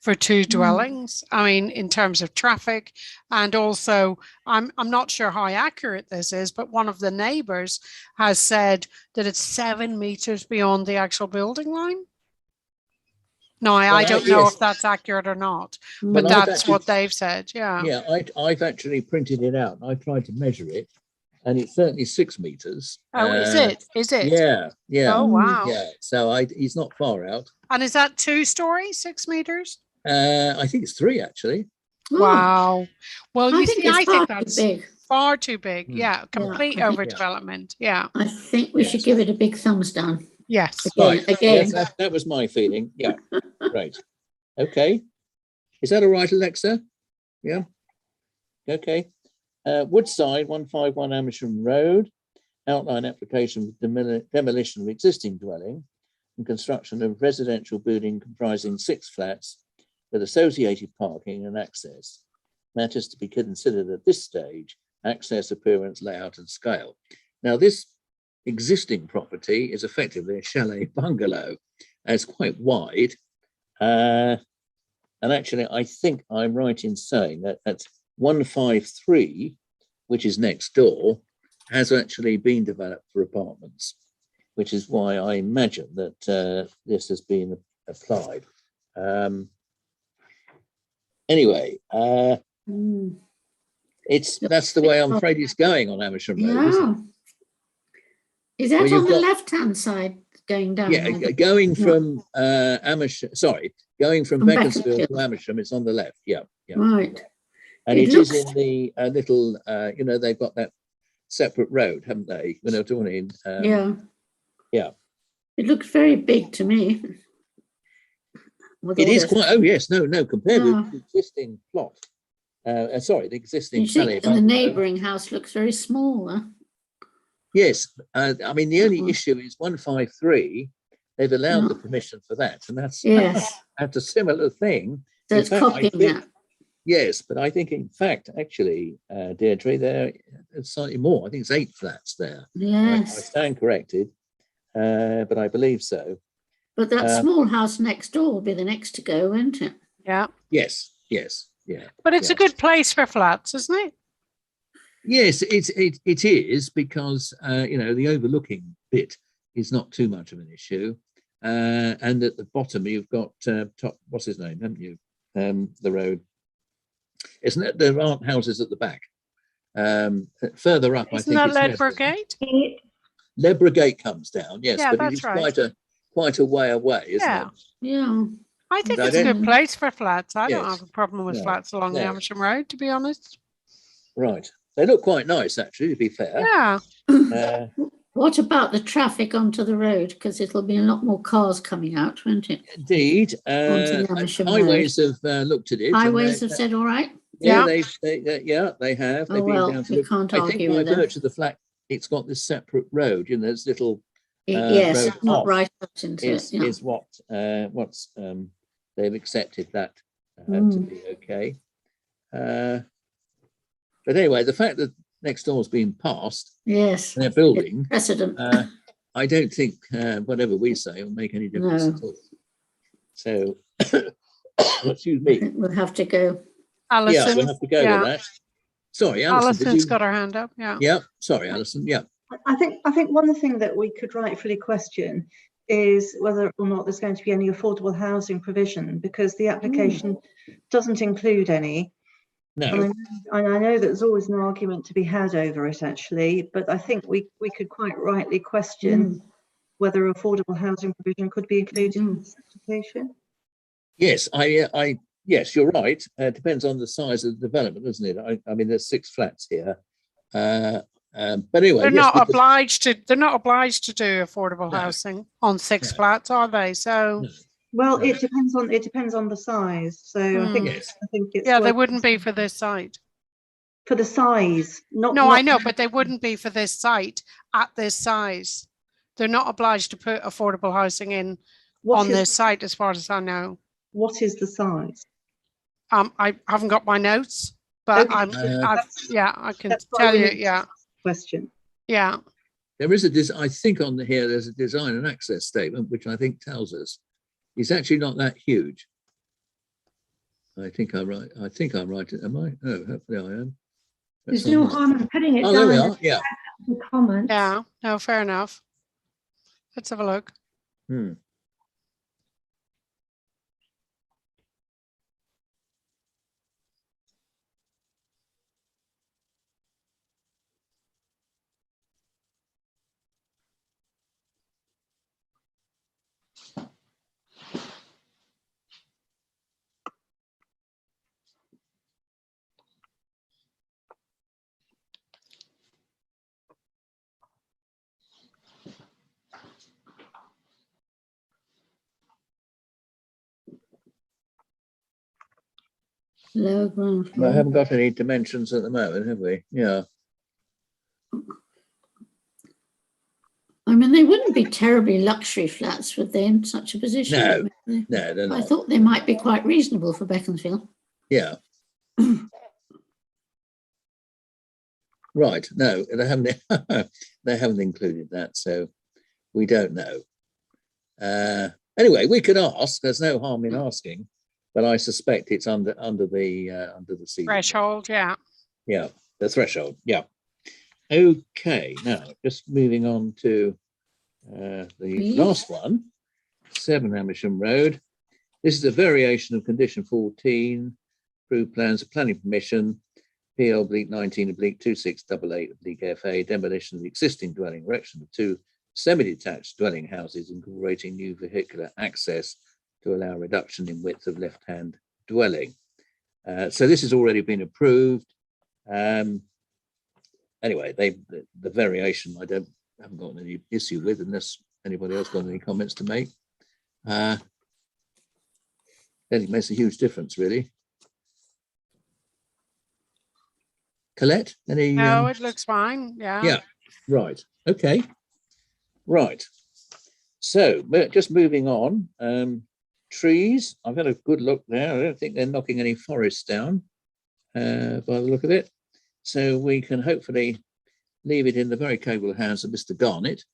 [SPEAKER 5] for two dwellings. I mean, in terms of traffic, and also I'm not sure how accurate this is, but one of the neighbours has said that it's 7 meters beyond the actual building line. No, I don't know if that's accurate or not, but that's what they've said. Yeah.
[SPEAKER 2] Yeah, I've actually printed it out. I tried to measure it, and it's certainly 6 meters.
[SPEAKER 5] Oh, is it? Is it?
[SPEAKER 2] Yeah, yeah.
[SPEAKER 5] Oh, wow.
[SPEAKER 2] Yeah, so he's not far out.
[SPEAKER 5] And is that 2 stories, 6 meters?
[SPEAKER 2] I think it's 3 actually.
[SPEAKER 5] Wow. Well, I think that's
[SPEAKER 6] big.
[SPEAKER 5] Far too big. Yeah, complete overdevelopment. Yeah.
[SPEAKER 6] I think we should give it a big thumbs down.
[SPEAKER 5] Yes.
[SPEAKER 6] Again.
[SPEAKER 2] Yes, that was my feeling. Yeah, right. Okay. Is that all right, Alexa? Yeah. Okay. Woodside, 151 Amersham Road. Outline application with demolition of existing dwelling and construction of residential building comprising 6 flats with associated parking and access. Matters to be considered at this stage: access, appearance, layout, and scale. Now, this existing property is effectively a chalet bungalow. It's quite wide. And actually, I think I'm right in saying that that's 153, which is next door, has actually been developed for apartments, which is why I imagine that this has been applied. Anyway, that's the way I'm afraid it's going on Amersham Road, isn't it?
[SPEAKER 3] Is that on the left-hand side going down?
[SPEAKER 2] Yeah, going from Amersham, going from Beaconsfield to Amersham, it's on the left. Yeah, yeah.
[SPEAKER 6] Right.
[SPEAKER 2] And it is in the little, they've got that separate road, haven't they? When they're talking in. Yeah.
[SPEAKER 6] It looks very big to me.
[SPEAKER 2] It is quite. Oh yes, no. Compared with the existing plot. The existing.
[SPEAKER 6] And the neighbouring house looks very small.
[SPEAKER 2] Yes, I mean the only issue is 153. They've allowed the permission for that, and that's a similar thing.
[SPEAKER 6] So it's copying that.
[SPEAKER 2] Yes, but I think in fact, actually, Deirdre, it's slightly more. I think it's 8 flats there.
[SPEAKER 6] Yes,
[SPEAKER 2] I stand corrected. but I believe so.
[SPEAKER 6] But that small house next door will be the next to go, won't it?
[SPEAKER 5] Yeah.
[SPEAKER 2] Yes, yes, yeah.
[SPEAKER 5] But it's a
[SPEAKER 2] yeah.
[SPEAKER 5] good place for flats, isn't it?
[SPEAKER 2] Yes, it is, because you know, the overlooking bit is not too much of an issue, and at the bottom you've got what's his name, haven't you? The road, isn't it? There aren't houses at the back. Further up,
[SPEAKER 5] Isn't
[SPEAKER 2] I
[SPEAKER 5] that
[SPEAKER 2] think it's
[SPEAKER 5] Ledborough Gate?
[SPEAKER 2] Ledborough Gate comes down, yes,
[SPEAKER 5] Yeah,
[SPEAKER 2] but
[SPEAKER 5] that's
[SPEAKER 2] it is
[SPEAKER 5] right.
[SPEAKER 2] quite a way away, isn't
[SPEAKER 5] Yeah.
[SPEAKER 2] it?
[SPEAKER 6] Yeah.
[SPEAKER 5] I think
[SPEAKER 2] So I
[SPEAKER 5] it's a
[SPEAKER 2] don't-
[SPEAKER 5] good place for flats. I don't
[SPEAKER 2] Yes.
[SPEAKER 5] have a problem with
[SPEAKER 2] No,
[SPEAKER 5] flats along the
[SPEAKER 2] no.
[SPEAKER 5] Amersham Road, to be honest.
[SPEAKER 2] Right. They look quite nice, actually, to be fair.
[SPEAKER 5] Yeah.
[SPEAKER 2] Uh,
[SPEAKER 6] What about the traffic onto the road? Because it'll be a lot more cars coming out, won't it?
[SPEAKER 2] Indeed.
[SPEAKER 6] Onto the Amersham
[SPEAKER 2] Highways have looked at it. and
[SPEAKER 6] Highways
[SPEAKER 2] they-
[SPEAKER 6] have said all right.
[SPEAKER 2] Yeah,
[SPEAKER 5] Yeah.
[SPEAKER 2] they have.
[SPEAKER 6] Oh,
[SPEAKER 2] They've been
[SPEAKER 6] well,
[SPEAKER 2] down to
[SPEAKER 6] we
[SPEAKER 2] look.
[SPEAKER 6] can't
[SPEAKER 2] I think
[SPEAKER 6] argue
[SPEAKER 2] by
[SPEAKER 6] with them.
[SPEAKER 2] virtue of the fact it's got this separate road, you know, this little
[SPEAKER 6] Yes,
[SPEAKER 2] road
[SPEAKER 6] not
[SPEAKER 2] off
[SPEAKER 6] right out into it. Yeah.
[SPEAKER 2] is what's they've accepted that to
[SPEAKER 6] Mm.
[SPEAKER 2] be okay. But anyway, the fact that next door's been passed,
[SPEAKER 6] Yes.
[SPEAKER 2] they're building,
[SPEAKER 6] Precedent.
[SPEAKER 2] I don't think whatever we say will make any difference
[SPEAKER 6] No.
[SPEAKER 2] at all. So, excuse
[SPEAKER 6] I
[SPEAKER 2] me.
[SPEAKER 6] think we'll have to go.
[SPEAKER 2] Yeah,
[SPEAKER 5] Alison.
[SPEAKER 2] we'll have to go
[SPEAKER 5] yeah.
[SPEAKER 2] with that. Sorry, Alison. did
[SPEAKER 5] Alison's
[SPEAKER 2] you-
[SPEAKER 5] got her hand up. Yeah.
[SPEAKER 2] Yeah, sorry, Alison. Yeah.
[SPEAKER 4] I think one thing that we could rightfully question is whether or not there's going to be any affordable housing provision, because the application doesn't include any.
[SPEAKER 2] No.
[SPEAKER 4] And I know that there's always an argument to be had over it, actually, but I think we could quite rightly question whether affordable housing provision could be included in this application.
[SPEAKER 2] Yes, yes, you're right. Depends on the size of the development, doesn't it? I mean, there's 6 flats here. But anyway,
[SPEAKER 5] They're
[SPEAKER 2] yes,
[SPEAKER 5] not
[SPEAKER 2] we could-
[SPEAKER 5] obliged to. They're not obliged to do affordable
[SPEAKER 2] No.
[SPEAKER 5] housing on 6
[SPEAKER 2] No.
[SPEAKER 5] flats, are they? So
[SPEAKER 2] No.
[SPEAKER 4] Well,
[SPEAKER 2] No.
[SPEAKER 4] it depends on the size. So I think
[SPEAKER 2] Yes.
[SPEAKER 4] it's
[SPEAKER 5] yeah, they
[SPEAKER 4] worth-
[SPEAKER 5] wouldn't be for this site.
[SPEAKER 4] for the size. Not
[SPEAKER 5] No,
[SPEAKER 4] not
[SPEAKER 5] I know, but they wouldn't be for this site at this size. They're not obliged to put affordable housing in
[SPEAKER 4] what
[SPEAKER 5] on
[SPEAKER 4] is-
[SPEAKER 5] this site, as far as I know.
[SPEAKER 4] What is the size?
[SPEAKER 5] I haven't got my notes, but
[SPEAKER 4] Okay.
[SPEAKER 5] I can
[SPEAKER 4] That's why
[SPEAKER 5] tell
[SPEAKER 4] we
[SPEAKER 5] you.
[SPEAKER 4] need to
[SPEAKER 5] Yeah,
[SPEAKER 4] Question.
[SPEAKER 5] yeah.
[SPEAKER 2] There is I think on here there's a design and access statement, which I think tells us it's actually not that huge. I think I'm right. Am I? No, hopefully I am.
[SPEAKER 3] There's no harm in putting it
[SPEAKER 2] Oh, there we
[SPEAKER 3] down
[SPEAKER 2] are. Yeah.
[SPEAKER 3] in the comments.
[SPEAKER 5] Yeah, no, fair enough. Let's have a look.
[SPEAKER 2] Hmm.
[SPEAKER 6] Low ground
[SPEAKER 2] We
[SPEAKER 6] floor.
[SPEAKER 2] haven't got any dimensions at the moment, have we? Yeah.
[SPEAKER 6] I mean, they wouldn't be terribly luxury flats, would they, in such a position?
[SPEAKER 2] No.
[SPEAKER 6] They-
[SPEAKER 2] No, they're
[SPEAKER 6] I
[SPEAKER 2] not.
[SPEAKER 6] thought they might be quite reasonable for Beaconsfield.
[SPEAKER 2] Yeah. Right. No, they haven't. They haven't included that, so we don't know. Anyway, we could ask. There's no harm in asking, but I suspect it's under the ceiling.
[SPEAKER 5] Threshold, yeah.
[SPEAKER 2] Yeah, the threshold. Yeah. Okay. Now, just moving on to the
[SPEAKER 6] Please.
[SPEAKER 2] last one, 7 Amersham Road. This is a variation of condition 14, approved plans of planning permission, PL/19/2688/FA, demolition of the existing dwelling, erection of 2 semi-detached dwelling houses, incorporating new vehicular access to allow reduction in width of left-hand dwelling. So this has already been approved. Anyway, the variation I haven't got any issue with, unless anybody else got any comments to make. I think it makes a huge difference, really. Colette, any?
[SPEAKER 5] No, it looks fine. Yeah.
[SPEAKER 2] Yeah, right. Okay. Right. So just moving on. Trees. I've had a good look there. I don't think they're knocking any forests down by the look of it. So we can hopefully leave it in the very capable hands of Mr. Garnett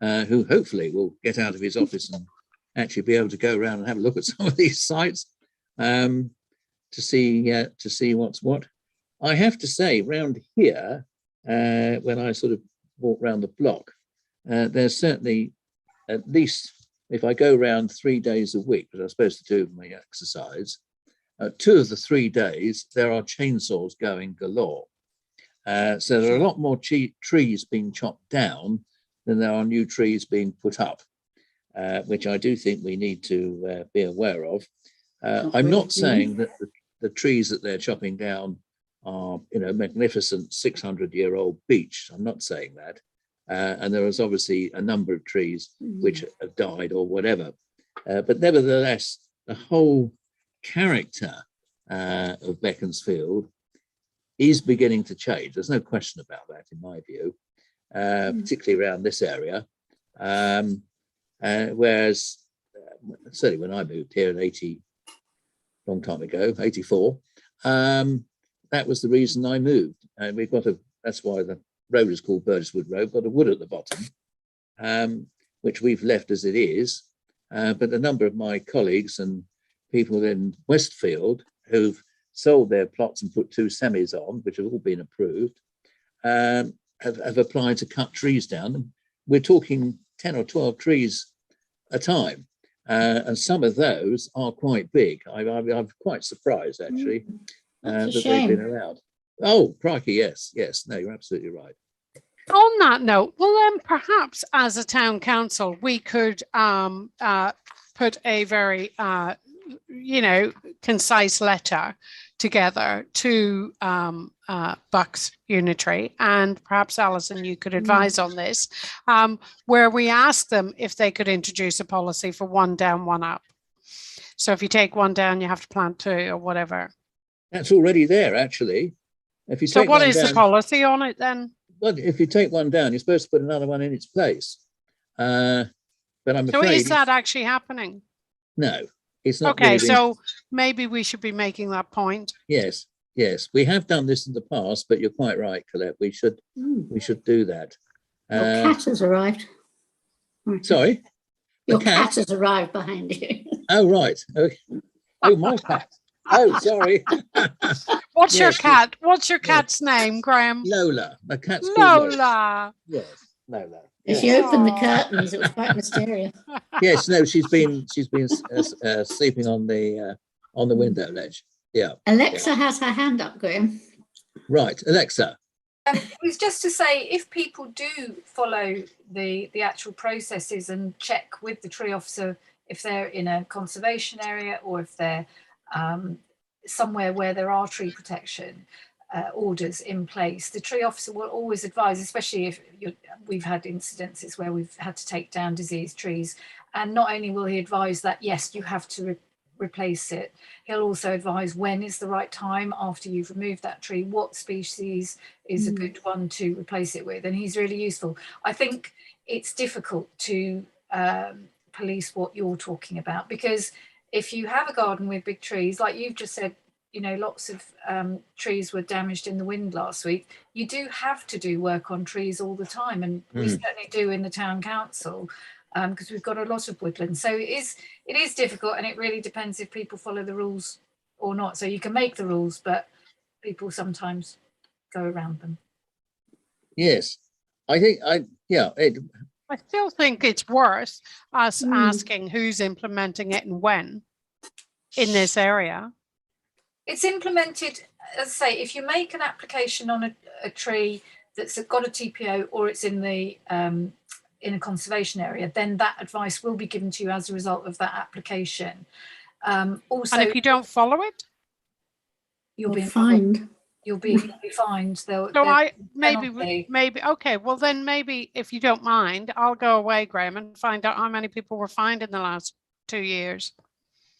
[SPEAKER 2] who hopefully will get out of his office and actually be able to go around and have a look at some of these sites to see what's what. I have to say, round here, when I sort of walk round the block, there's certainly, at least if I go around 3 days a week, as I'm supposed to do my exercise, 2 of the 3 days, there are chainsaws going galore. So there are a lot more trees being chopped down than there are new trees being put up, which I do think we need to be aware of. I'm not saying that the trees that they're chopping down are, magnificent 600-year-old beech. I'm not saying that. And there is obviously a number of trees which have died or whatever. But nevertheless, the whole character of Beaconsfield is beginning to change. There's no question about that, in my view, particularly around this area. Whereas, certainly when I moved here in long time ago, 84, that was the reason I moved. And that's why the road is called Burgesswood Road, got a wood at the bottom, which we've left as it is. But a number of my colleagues and people in Westfield who've sold their plots and put 2 semis on, which have all been approved, have applied to cut trees down. We're talking 10 or 12 trees a time. And some of those are quite big. I'm quite surprised, actually, that they've been allowed. Oh, crikey, yes. No, you're absolutely right.
[SPEAKER 5] On that note, well then perhaps as a town council, we could put a very, concise letter together to Bucks Unitary, and perhaps Alison, you could advise on this, where we ask them if they could introduce a policy for 1 down, 1 up. So if you take 1 down, you have to plant 2 or whatever. That's
[SPEAKER 2] already there, actually. If you
[SPEAKER 5] so
[SPEAKER 2] take
[SPEAKER 5] what
[SPEAKER 2] one
[SPEAKER 5] is
[SPEAKER 2] down,
[SPEAKER 5] the policy on it then?
[SPEAKER 2] Well, if you take 1 down, you're supposed to put another one in its place. But I'm afraid...
[SPEAKER 5] So is that actually happening?
[SPEAKER 2] No, it's not.
[SPEAKER 5] Okay,
[SPEAKER 2] really
[SPEAKER 5] so maybe we should be making that point.
[SPEAKER 2] Yes. We have done this in the past, but you're quite right, Colette. We should do that.
[SPEAKER 6] Your cat has arrived.
[SPEAKER 2] Sorry?
[SPEAKER 6] Your cat has arrived behind you.
[SPEAKER 2] Oh, right. Okay. Oh, my cat. Oh, sorry.
[SPEAKER 5] What's your cat? What's your cat's name, Graham?
[SPEAKER 2] Lola. The cat's called
[SPEAKER 5] Lola.
[SPEAKER 2] Yes, Lola.
[SPEAKER 6] As she opened the curtains, it was quite mysterious.
[SPEAKER 2] Yes, no, she's been sleeping on the window ledge. Yeah.
[SPEAKER 6] Alexa has her hand up, Graham.
[SPEAKER 2] Right, Alexa.
[SPEAKER 1] It was just to say, if people do follow the actual processes and check with the tree officer if they're in a conservation area or if they're somewhere where there are tree protection orders in place, the tree officer will always advise, especially if we've had incidences where we've had to take down diseased trees, and not only will he advise that yes, you have to replace it, he'll also advise when is the right time after you've removed that tree, what species is a good one to replace it with, and he's really useful. I think it's difficult to police what you're talking about, because if you have a garden with big trees, like you've just said, lots of trees were damaged in the wind last week. You do have to do work on trees all the time, and we certainly do in the town council, because we've got a lot of woodland. So it is difficult, and it really depends if people follow the rules or not. So you can make the rules, but people sometimes go around them.
[SPEAKER 2] Yes, I think I
[SPEAKER 5] still think it's worth us asking who's implementing it and when in this area.
[SPEAKER 1] It's implemented, as I say, if you make an application on a tree that's got a TPO or it's in the in a conservation area, then that advice will be given to you as a result of that application. Also,
[SPEAKER 5] and if you don't follow it,
[SPEAKER 1] you'll be
[SPEAKER 6] fined.
[SPEAKER 1] You'll be fined.
[SPEAKER 5] Maybe okay. Well, then maybe if you don't mind, I'll go away, Graham, and find out how many people were fined in the last 2 years.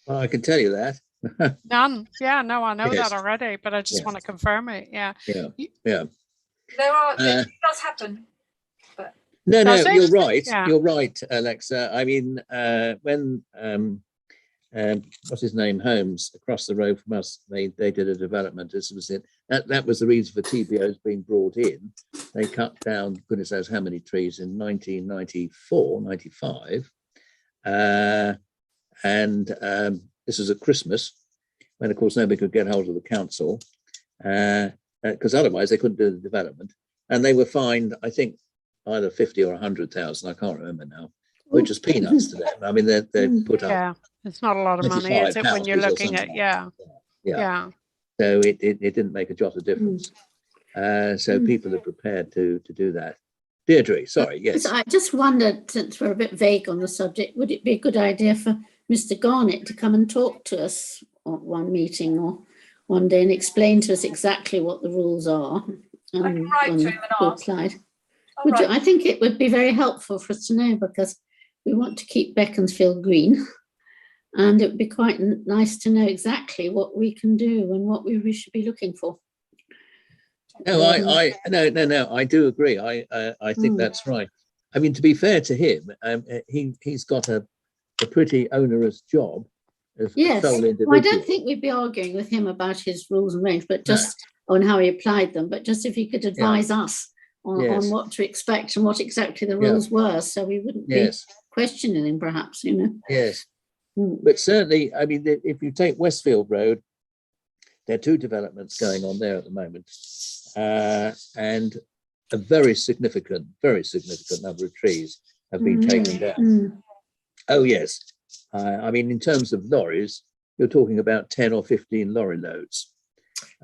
[SPEAKER 2] Well, I can tell you that.
[SPEAKER 5] None. Yeah, no, I know that already, but I just want to confirm it. Yeah.
[SPEAKER 1] There are. It does happen. But
[SPEAKER 2] no, you're right. Yeah. You're right, Alexa. I mean, when what's his name, Holmes, across the road from us, they did a development. This was it. That was the reason for TBOs being brought in. They cut down, goodness knows how many trees in 1994, 95. This was at Christmas, when of course nobody could get hold of the council, because otherwise they couldn't do the development. And they were fined, I think, either 50 or 100,000, I can't remember now, which is peanuts to them. I mean, they're put up.
[SPEAKER 5] Yeah, it's not a lot of money, is it, when you're looking at,
[SPEAKER 2] yeah. So it didn't make a jot of difference. So people are prepared to do that. Deirdre, sorry, yes.
[SPEAKER 6] I just wondered, since we're a bit vague on the subject, would it be a good idea for Mr. Garnett to come and talk to us on one meeting or one day and explain to us exactly what the rules are?
[SPEAKER 1] I can write to him and ask.
[SPEAKER 6] I think it would be very helpful for us to know, because we want to keep Beaconsfield green, and it would be quite nice to know exactly what we can do and what we should be looking for.
[SPEAKER 2] No, I do agree. I think that's right. I mean, to be fair to him, he's got a pretty onerous job as
[SPEAKER 6] yes.
[SPEAKER 2] sole individual.
[SPEAKER 6] Well, I don't think we'd be arguing with him about his rules and regs, but just on how he applied them. But just if he could advise us on what to expect and what exactly the rules were, so we wouldn't be questioning him, perhaps, you know.
[SPEAKER 2] Yes. But certainly, I mean, if you take Westfield Road, there are two developments going on there at the moment, and a very significant number of trees have been taken down. Oh yes, I mean, in terms of lorries, you're talking about 10 or 15 lorry loads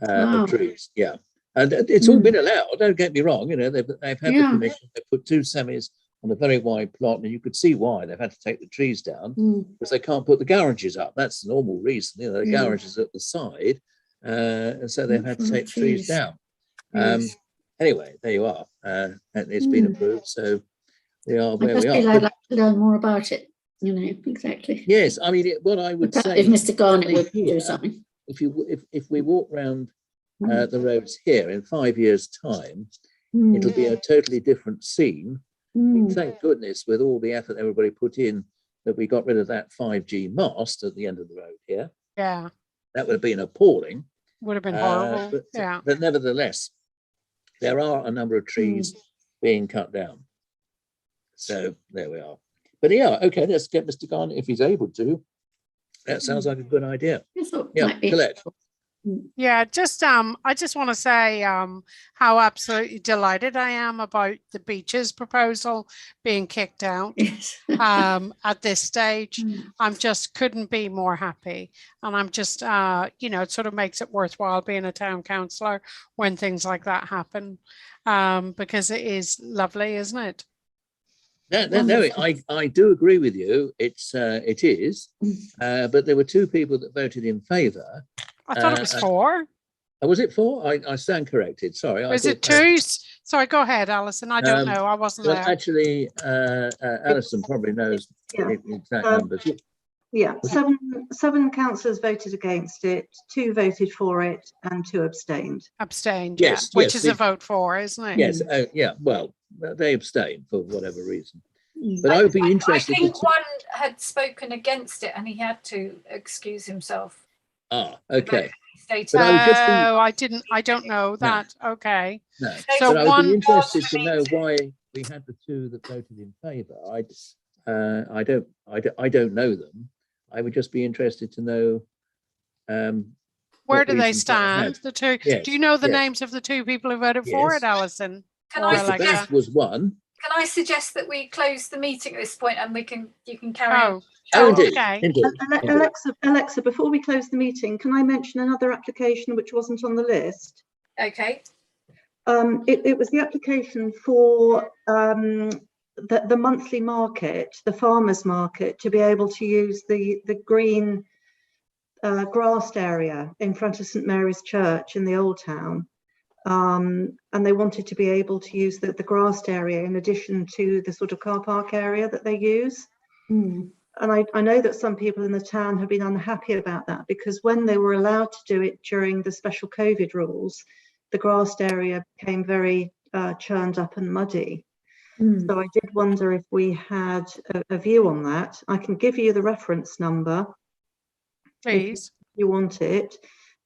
[SPEAKER 2] of trees. Yeah, and it's all been allowed. Don't get me wrong. You know, they've had the permission. They put two semis on a very wide plot, and you could see why they've had to take the trees down, because they can't put the garages up. That's the normal reason. You know, the garages at the side. And so they've had to take the trees down. Anyway, there you are. And it's been approved, so we are where we are.
[SPEAKER 6] I'd like to learn more about it, you know, exactly.
[SPEAKER 2] Yes, I mean, what I would say,
[SPEAKER 6] if Mr. Garnett would do something.
[SPEAKER 2] If we walk round the roads here in 5 years' time, it'll be a totally different scene. Thank goodness, with all the effort everybody put in, that we got rid of that 5G mast at the end of the road here.
[SPEAKER 5] Yeah.
[SPEAKER 2] That would have been appalling.
[SPEAKER 5] Would have been horrible.
[SPEAKER 2] But nevertheless, there are a number of trees being cut down. So there we are. But okay, let's get Mr. Garnett if he's able to. That sounds like a good idea. Colette.
[SPEAKER 5] Yeah, just I just want to say how absolutely delighted I am about the beaches proposal being kicked out at this stage. I'm just couldn't be more happy, and I'm just you know, it sort of makes it worthwhile being a town councillor when things like that happen, because it is lovely, isn't it?
[SPEAKER 2] No, I do agree with you. It is, but there were two people that voted in favour.
[SPEAKER 5] I thought it was 4.
[SPEAKER 2] Was it 4? I stand corrected. Sorry.
[SPEAKER 5] Was it 2? Sorry, go ahead, Alison. I don't know. I wasn't there.
[SPEAKER 2] Actually, Alison probably knows the exact numbers.
[SPEAKER 4] Yeah, seven councillors voted against it, 2 voted for it, and 2 abstained.
[SPEAKER 5] Abstained, yes, which is a vote for, isn't it?
[SPEAKER 2] Yes, well, they abstained for whatever reason. But I would be interested.
[SPEAKER 1] I think one had spoken against it, and he had to excuse himself.
[SPEAKER 2] Okay.
[SPEAKER 5] But I don't know that. No. Okay.
[SPEAKER 2] No. So I would be interested to know why we had the 2 that voted in favour. I don't know them. I would just be interested to know
[SPEAKER 5] where do they stand? The 2. Yes. Do you know the names of the 2 people who voted for it, Alison?
[SPEAKER 2] Beth was one.
[SPEAKER 1] Can I suggest that we close the meeting at this point and you can carry on?
[SPEAKER 2] Indeed.
[SPEAKER 5] Okay.
[SPEAKER 2] Indeed.
[SPEAKER 4] Alexa, before we close the meeting, can I mention another application which wasn't on the list?
[SPEAKER 1] Okay.
[SPEAKER 4] It was the application for the monthly market, the farmers market, to be able to use the green grassed area in front of St Mary's Church in the Old Town. And they wanted to be able to use the grassed area in addition to the sort of car park area that they use. And I know that some people in the town have been unhappy about that, because when they were allowed to do it during the special COVID rules, the grassed area became very churned up and muddy. So I did wonder if we had a view on that. I can give you the reference number.
[SPEAKER 5] Please.
[SPEAKER 4] If you want it.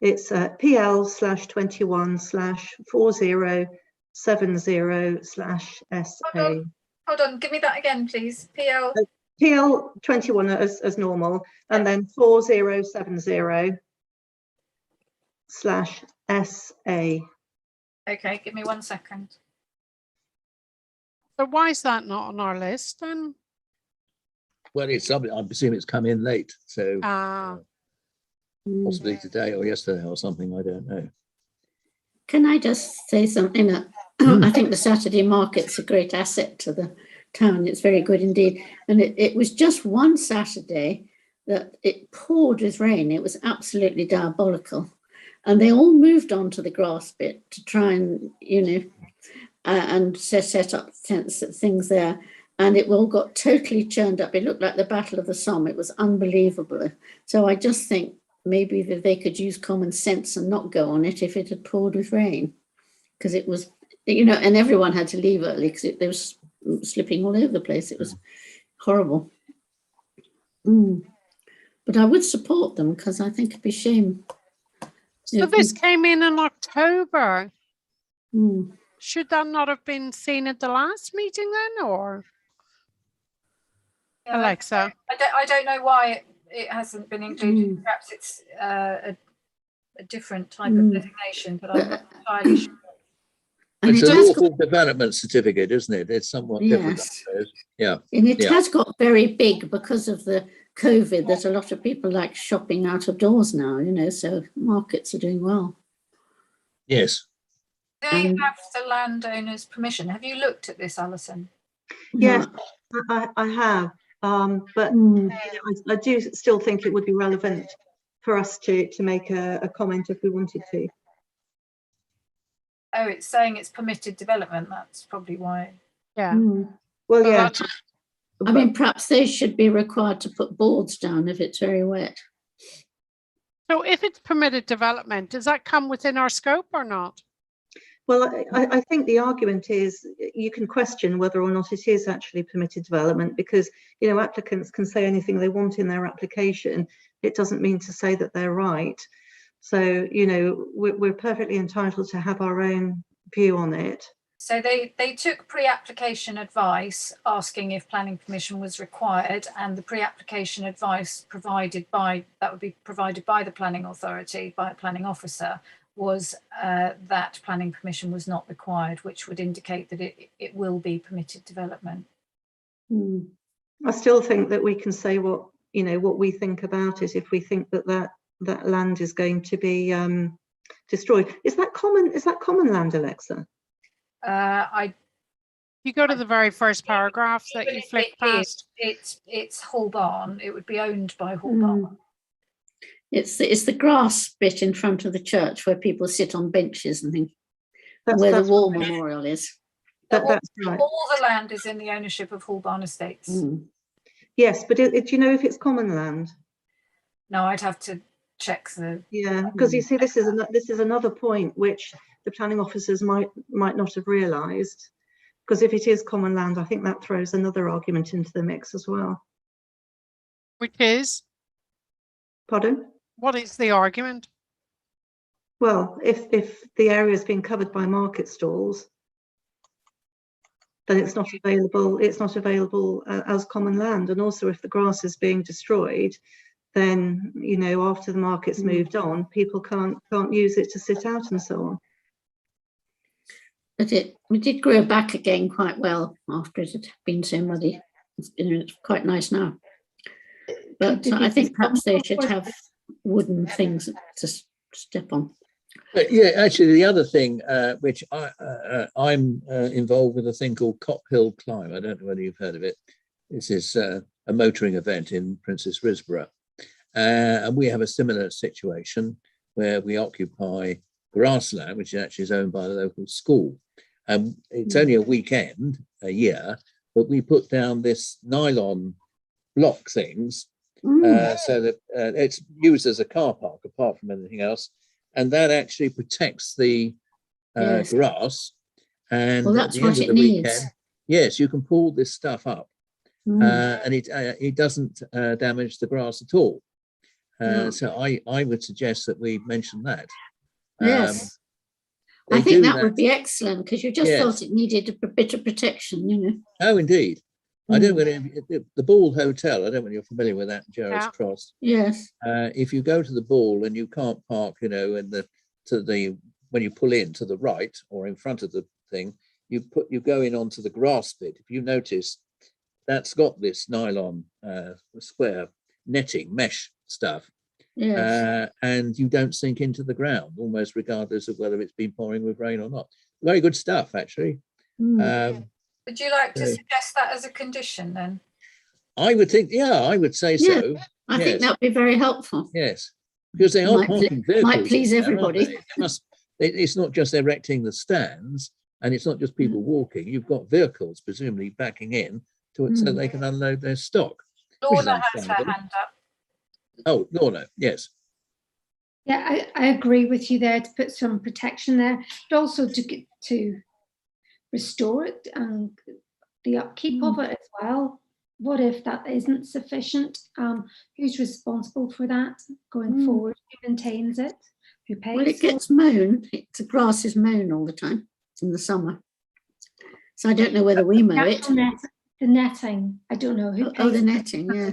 [SPEAKER 4] It's PL/21/4070/SA.
[SPEAKER 1] Hold on, give me that again, please.
[SPEAKER 4] PL21 as normal, and then 4070/SA.
[SPEAKER 1] Okay, give me 1 second.
[SPEAKER 5] So why is that not on our list then?
[SPEAKER 2] Well, it's something, I presume it's come in late, so possibly
[SPEAKER 6] Mm.
[SPEAKER 2] today or yesterday or something, I don't know.
[SPEAKER 6] Can I just say something? I think the Saturday market's a great asset to the town. It's very good indeed. And it was just one Saturday that it poured with rain. It was absolutely diabolical. And they all moved on to the grass bit to try and, and set up tents, things there. And it all got totally churned up. It looked like the Battle of the Somme. It was unbelievable. So I just think maybe that they could use common sense and not go on it if it had poured with rain. Because it was, and everyone had to leave early because they was slipping all over the place. It was horrible. But I would support them because I think it'd be a shame.
[SPEAKER 5] So this came in October.
[SPEAKER 6] Mm.
[SPEAKER 5] Should that not have been seen at the last meeting then, or Alexa?
[SPEAKER 1] I don't know why it hasn't been included. Perhaps it's a different type of designation, but I'm not entirely sure.
[SPEAKER 6] And
[SPEAKER 2] it's a lawful development certificate, isn't it? It's somewhat different, I suppose. Yeah.
[SPEAKER 6] And it has got very big because of the COVID, that a lot of people like shopping out of doors now, so markets are doing well.
[SPEAKER 2] Yes.
[SPEAKER 1] They have the landowner's permission. Have you looked at this, Alison?
[SPEAKER 4] Yes, I have. But I do still think it would be relevant for us to make a comment if we wanted to.
[SPEAKER 1] Oh, it's saying it's permitted development. That's probably why.
[SPEAKER 5] Yeah.
[SPEAKER 4] Well, yeah.
[SPEAKER 6] I mean, perhaps they should be required to put boards down if it's very wet.
[SPEAKER 5] So if it's permitted development, does that come within our scope or not?
[SPEAKER 4] Well, I think the argument is you can question whether or not it is actually permitted development because, applicants can say anything they want in their application. It doesn't mean to say that they're right. So, we're perfectly entitled to have our own view on it.
[SPEAKER 1] So they took pre-application advice asking if planning permission was required, and the pre-application advice provided by the planning authority, by a planning officer, was that planning permission was not required, which would indicate that it will be permitted development.
[SPEAKER 4] I still think that we can say what we think about it if we think that land is going to be destroyed. Is that common land, Alexa?
[SPEAKER 5] You go to the very first paragraph that you flick past.
[SPEAKER 1] It's Hall Barn. It would be owned by Hall Barn.
[SPEAKER 6] It's the grass bit in front of the church where people sit on benches and things, where the war memorial is.
[SPEAKER 4] That's right.
[SPEAKER 1] All the land is in the ownership of Hall Barn Estates.
[SPEAKER 4] Yes, but do you know if it's common land?
[SPEAKER 1] No, I'd have to check the.
[SPEAKER 4] Yeah, because you see, this is another point which the planning officers might not have realised. Because if it is common land, I think that throws another argument into the mix as well.
[SPEAKER 5] Which is?
[SPEAKER 4] Pardon?
[SPEAKER 5] What is the argument?
[SPEAKER 4] Well, if the area is being covered by market stalls, then it's not available as common land. And also if the grass is being destroyed, then after the market's moved on, people can't use it to sit out and so on.
[SPEAKER 6] But it did grow back again quite well after it had been so muddy. It's quite nice now. But I think perhaps they should have wooden things to step on.
[SPEAKER 2] Yeah, actually, the other thing which I'm involved with a thing called Cop Hill Climb. I don't know whether you've heard of it. This is a motoring event in Princess Risborough. And we have a similar situation where we occupy grassland, which actually is owned by the local school. And it's only a weekend a year, but we put down this nylon block things so that it's used as a car park apart from anything else. And that actually protects the grass. And
[SPEAKER 6] that's
[SPEAKER 2] at the
[SPEAKER 6] what
[SPEAKER 2] end of
[SPEAKER 6] it
[SPEAKER 2] the
[SPEAKER 6] needs.
[SPEAKER 2] weekend, yes, you can pull this stuff up. And it doesn't damage the grass at all. So I would suggest that we mention that.
[SPEAKER 6] Yes. I think that would be excellent, because you just thought it needed a bit of protection, you know.
[SPEAKER 2] Oh, indeed. I don't know, the Ball Hotel, I don't know if you're familiar with that, Jarrett's Cross.
[SPEAKER 6] Yes.
[SPEAKER 2] If you go to the Ball and you can't park, you know, when you pull in to the right or in front of the thing, you go in onto the grass bit. If you notice, that's got this nylon square netting, mesh stuff.
[SPEAKER 6] Yes.
[SPEAKER 2] And you don't sink into the ground, almost regardless of whether it's been pouring with rain or not. Very good stuff, actually.
[SPEAKER 1] Would you like to suggest that as a condition then?
[SPEAKER 2] I would think, I would say so.
[SPEAKER 6] I think that would be very helpful.
[SPEAKER 2] Yes, because they are parking vehicles.
[SPEAKER 6] Might please everybody.
[SPEAKER 2] It's not just erecting the stands, and it's not just people walking. You've got vehicles presumably backing in to it so they can unload their stock.
[SPEAKER 1] Lorna has her hand up.
[SPEAKER 2] Oh, Lorna, yes.
[SPEAKER 3] Yeah, I agree with you there, to put some protection there, but also to restore it and the upkeep of it as well. What if that isn't sufficient? Who's responsible for that going forward? Who maintains it? Who pays?
[SPEAKER 6] Well, it gets mown. The grass is mown all the time in the summer. So I don't know whether we mow it.
[SPEAKER 3] The netting, I don't know who pays.
[SPEAKER 6] Oh, the netting, yeah.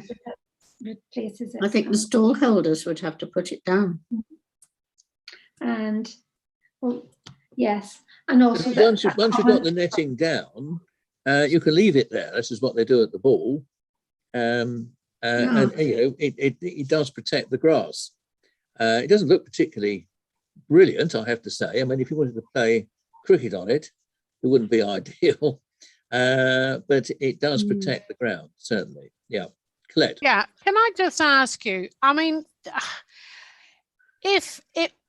[SPEAKER 3] Replaces it.
[SPEAKER 6] I think the stall holders would have to put it down.
[SPEAKER 3] And, well, yes. And also
[SPEAKER 2] once you've got the netting down, you can leave it there. This is what they do at the Ball. And you know, it does protect the grass. It doesn't look particularly brilliant, I have to say. I mean, if you wanted to play cricket on it, it wouldn't be ideal. But it does protect the ground, certainly. Yeah. Colette.
[SPEAKER 5] Yeah. Can I just ask you, I mean, just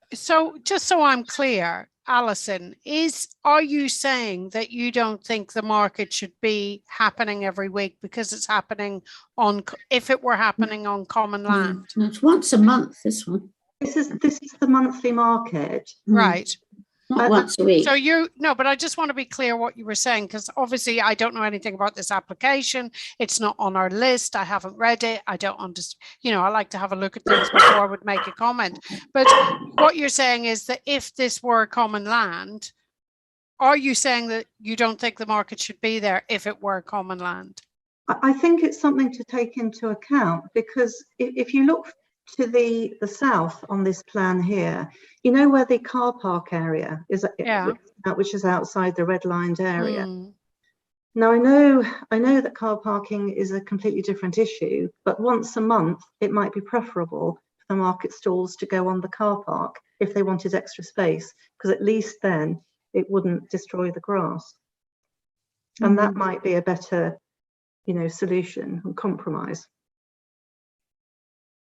[SPEAKER 5] so I'm clear, Alison, are you saying that you don't think the market should be happening every week because it's happening if it were happening on common land?
[SPEAKER 6] It's once a month, this one.
[SPEAKER 4] This is the monthly market.
[SPEAKER 5] Right.
[SPEAKER 6] Not once a week.
[SPEAKER 5] So but I just want to be clear what you were saying, because obviously I don't know anything about this application. It's not on our list. I haven't read it. I don't understand. You know, I like to have a look at things before I would make a comment. But what you're saying is that if this were common land, are you saying that you don't think the market should be there if it were common land?
[SPEAKER 4] I think it's something to take into account, because if you look to the south on this plan here, you know where the car park area is, which is outside the red-lined area. Now, I know that car parking is a completely different issue, but once a month it might be preferable for the market stalls to go on the car park if they wanted extra space, because at least then it wouldn't destroy the grass. And that might be a better, you know, solution and compromise.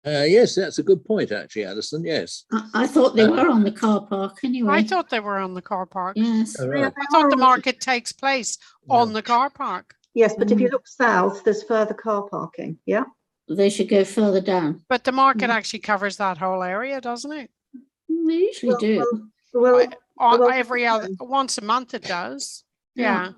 [SPEAKER 2] Yes, that's a good point, actually, Alison. Yes.
[SPEAKER 6] I thought they were on the car park anyway.
[SPEAKER 5] I thought they were on the car park.
[SPEAKER 6] Yes.
[SPEAKER 2] Right.
[SPEAKER 5] I thought the market takes place on the car park.
[SPEAKER 4] Yes, but if you look south, there's further car parking. Yeah.
[SPEAKER 6] They should go further down.
[SPEAKER 5] But the market actually covers that whole area, doesn't it?
[SPEAKER 6] They usually do.
[SPEAKER 5] Every other, once a month it does. Yeah.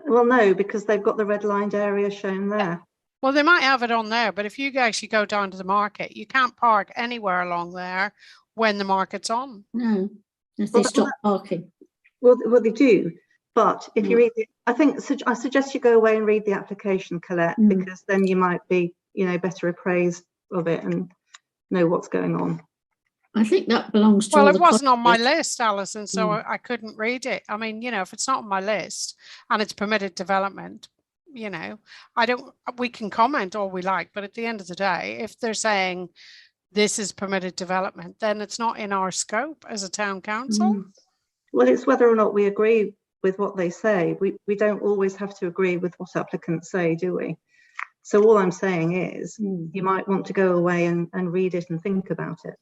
[SPEAKER 4] Well, no, because they've got the red-lined area shown there.
[SPEAKER 5] Well, they might have it on there, but if you actually go down to the market, you can't park anywhere along there when the market's on.
[SPEAKER 6] No, if they stop parking.
[SPEAKER 4] Well, they do. But if you read I suggest you go away and read the application, Colette, because then you might be, you know, better appraised of it and know what's going on.
[SPEAKER 6] I think that belongs to.
[SPEAKER 5] Well, it wasn't on my list, Alison, so I couldn't read it. I mean, you know, if it's not on my list and it's permitted development, you know, we can comment all we like, but at the end of the day, if they're saying this is permitted development, then it's not in our scope as a town council.
[SPEAKER 4] Well, it's whether or not we agree with what they say. We don't always have to agree with what applicants say, do we? So all I'm saying is you might want to go away and read it and think about it.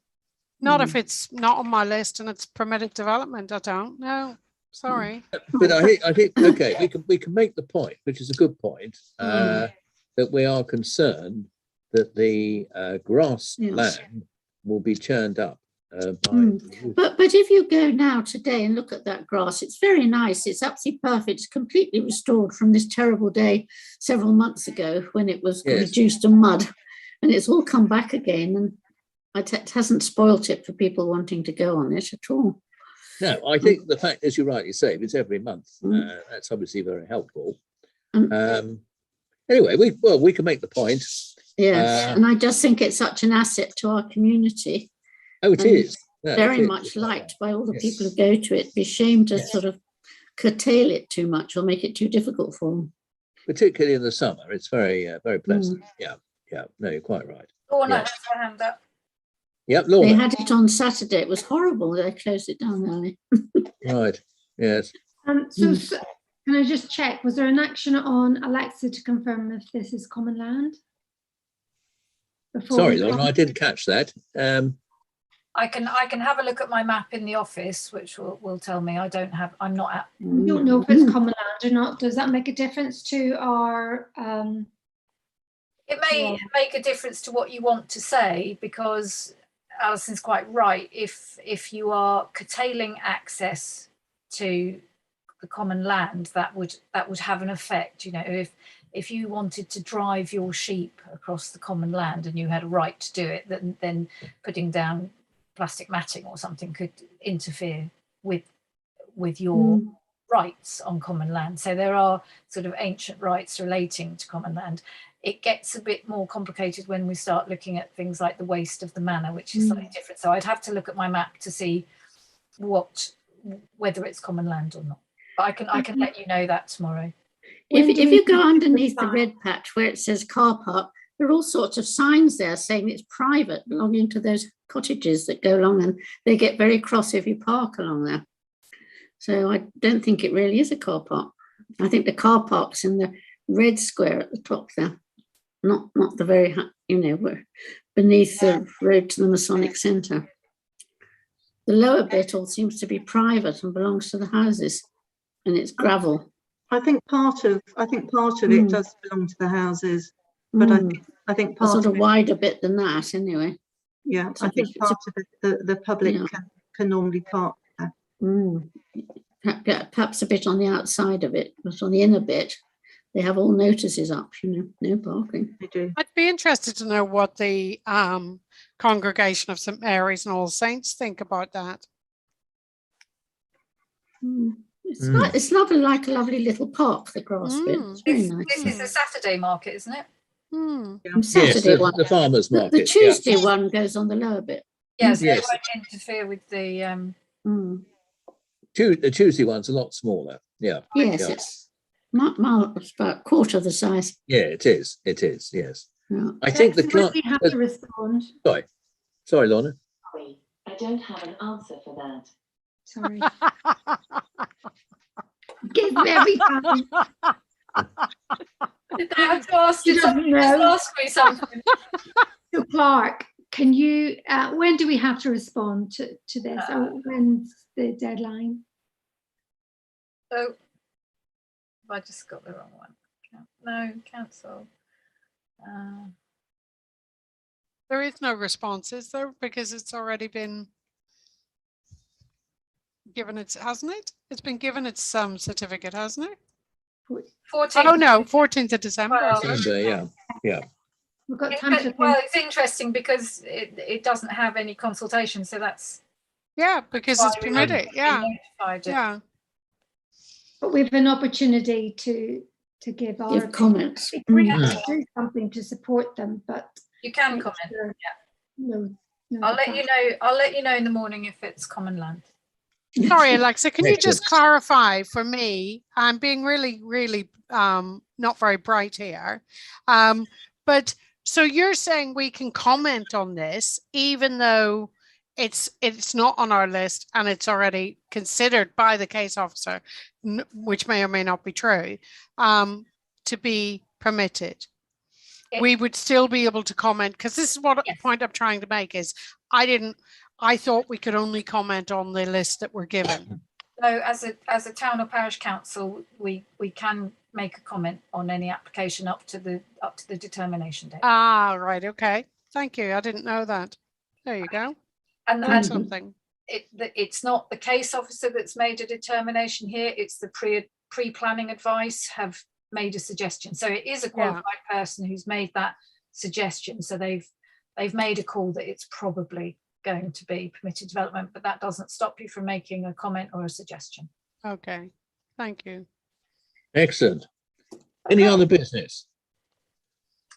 [SPEAKER 5] Not if it's not on my list and it's permitted development. I don't know. Sorry.
[SPEAKER 2] But I think okay, we can make the point, which is a good point, that we are concerned that the grassland will be churned up.
[SPEAKER 6] But if you go now today and look at that grass, it's very nice. It's absolutely perfect. It's completely restored from this terrible day several months ago when it was reduced to mud, and it's all come back again. And it hasn't spoilt it for people wanting to go on it at all.
[SPEAKER 2] No, I think the fact, as you rightly say, if it's every month, that's obviously very helpful. Anyway, we can make the point.
[SPEAKER 6] Yes, and I just think it's such an asset to our community.
[SPEAKER 2] Oh, it is. No,
[SPEAKER 6] very
[SPEAKER 2] it is.
[SPEAKER 6] much liked by all the people who go to it. Be shame to sort of curtail it too much or make it too difficult for them.
[SPEAKER 2] Particularly in the summer, it's very, very pleasant. Yeah. No, you're quite right.
[SPEAKER 1] Lorna has her hand up.
[SPEAKER 2] Yep, Lorna.
[SPEAKER 6] They had it on Saturday. It was horrible. They closed it down early.
[SPEAKER 2] Right. Yes.
[SPEAKER 3] So can I just check? Was there an action on Alexa to confirm if this is common land?
[SPEAKER 2] Sorry, Lorna, I didn't catch that.
[SPEAKER 1] I can have a look at my map in the office, which will tell me. I'm not at.
[SPEAKER 3] We don't know if it's common land or not. Does that make a difference to our?
[SPEAKER 1] It may make a difference to what you want to say, because Alison's quite right. If you are curtailing access to the common land, that would have an effect. You know, if you wanted to drive your sheep across the common land and you had a right to do it, then putting down plastic matting or something could interfere with your rights on common land. So there are sort of ancient rights relating to common land. It gets a bit more complicated when we start looking at things like the waste of the manor, which is slightly different. So I'd have to look at my map to see whether it's common land or not. But I can let you know that tomorrow.
[SPEAKER 6] If you go underneath the red patch where it says car park, there are all sorts of signs there saying it's private, belonging to those cottages that go along, and they get very cross if you park along there. So I don't think it really is a car park. I think the car park's in the red square at the top there, not the very, we're beneath the road to the Masonic Centre. The lower bit all seems to be private and belongs to the houses, and it's gravel.
[SPEAKER 4] I think part of it does belong to the houses, but I think part
[SPEAKER 6] sort of
[SPEAKER 4] of it,
[SPEAKER 6] wider bit than that anyway.
[SPEAKER 4] Yeah, I think part of it, the public can normally park there.
[SPEAKER 6] Perhaps a bit on the outside of it, but on the inner bit, they have all notices up, no parking.
[SPEAKER 4] They do.
[SPEAKER 5] I'd be interested to know what the congregation of St. Mary's and All Saints think about that.
[SPEAKER 6] It's lovely, like a lovely little park, the grass bit. It's very nice.
[SPEAKER 1] This is the Saturday market, isn't it?
[SPEAKER 6] Saturday
[SPEAKER 2] yes,
[SPEAKER 6] one.
[SPEAKER 2] the farmers market.
[SPEAKER 6] The Tuesday one goes on the lower bit.
[SPEAKER 1] Yes, it won't interfere with the.
[SPEAKER 2] The Tuesday one's a lot smaller. Yeah.
[SPEAKER 6] Yes, it's about a quarter of the size.
[SPEAKER 2] Yeah, it is. It is. Yes.
[SPEAKER 6] Yeah.
[SPEAKER 2] I think the
[SPEAKER 3] we have to respond.
[SPEAKER 2] Sorry, Lorna.
[SPEAKER 7] Sorry, I don't have an answer for that.
[SPEAKER 3] Sorry. Give me every time.
[SPEAKER 1] I have to ask you something. Ask me something.
[SPEAKER 3] So Clark, can you? When do we have to respond to this? When's the deadline?
[SPEAKER 1] So, I just got the wrong one. No, cancel.
[SPEAKER 5] There is no response, is there? Because it's already been given its, hasn't it? It's been given its certificate, hasn't it?
[SPEAKER 1] 14th.
[SPEAKER 5] Oh no, 14th of December.
[SPEAKER 2] December, yeah.
[SPEAKER 3] We've got time to.
[SPEAKER 1] Well, it's interesting because it doesn't have any consultation, so that's.
[SPEAKER 5] Yeah, because it's permitted. Yeah.
[SPEAKER 3] But we have an opportunity to give our
[SPEAKER 6] comments.
[SPEAKER 3] We have to do something to support them, but
[SPEAKER 1] you can comment.
[SPEAKER 3] No,
[SPEAKER 1] I'll let you know in the morning if it's common land.
[SPEAKER 5] Sorry, Alexa, can you just clarify for me? I'm being really, really not very bright here. But so you're saying we can comment on this even though it's not on our list and it's already considered by the case officer, which may or may not be true, to be permitted. We would still be able to comment, because this is what the point I'm trying to make is I thought we could only comment on the list that we're given.
[SPEAKER 1] So as a town or parish council, we can make a comment on any application up to the determination date.
[SPEAKER 5] Ah, right, okay. Thank you. I didn't know that. There you go.
[SPEAKER 1] And
[SPEAKER 5] something.
[SPEAKER 1] It's not the case officer that's made a determination here. It's the pre-planning advice have made a suggestion. So it is a qualified person who's made that suggestion. So they've they've made a call that it's probably going to be permitted development, but that doesn't stop you from making a comment or a suggestion.
[SPEAKER 5] Okay, thank you.
[SPEAKER 2] Excellent. Any other business?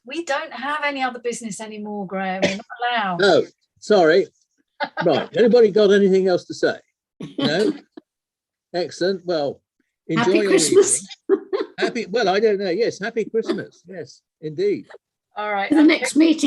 [SPEAKER 1] We don't have any other business anymore, Graham. You're not allowed.
[SPEAKER 2] No, sorry. Right. Anybody got anything else to say? No? Excellent. Well, enjoy
[SPEAKER 6] Happy
[SPEAKER 2] your
[SPEAKER 6] Christmas.
[SPEAKER 2] evening. Well, I don't know. Yes, happy Christmas. Yes, indeed.
[SPEAKER 1] All right.
[SPEAKER 6] The next meeting.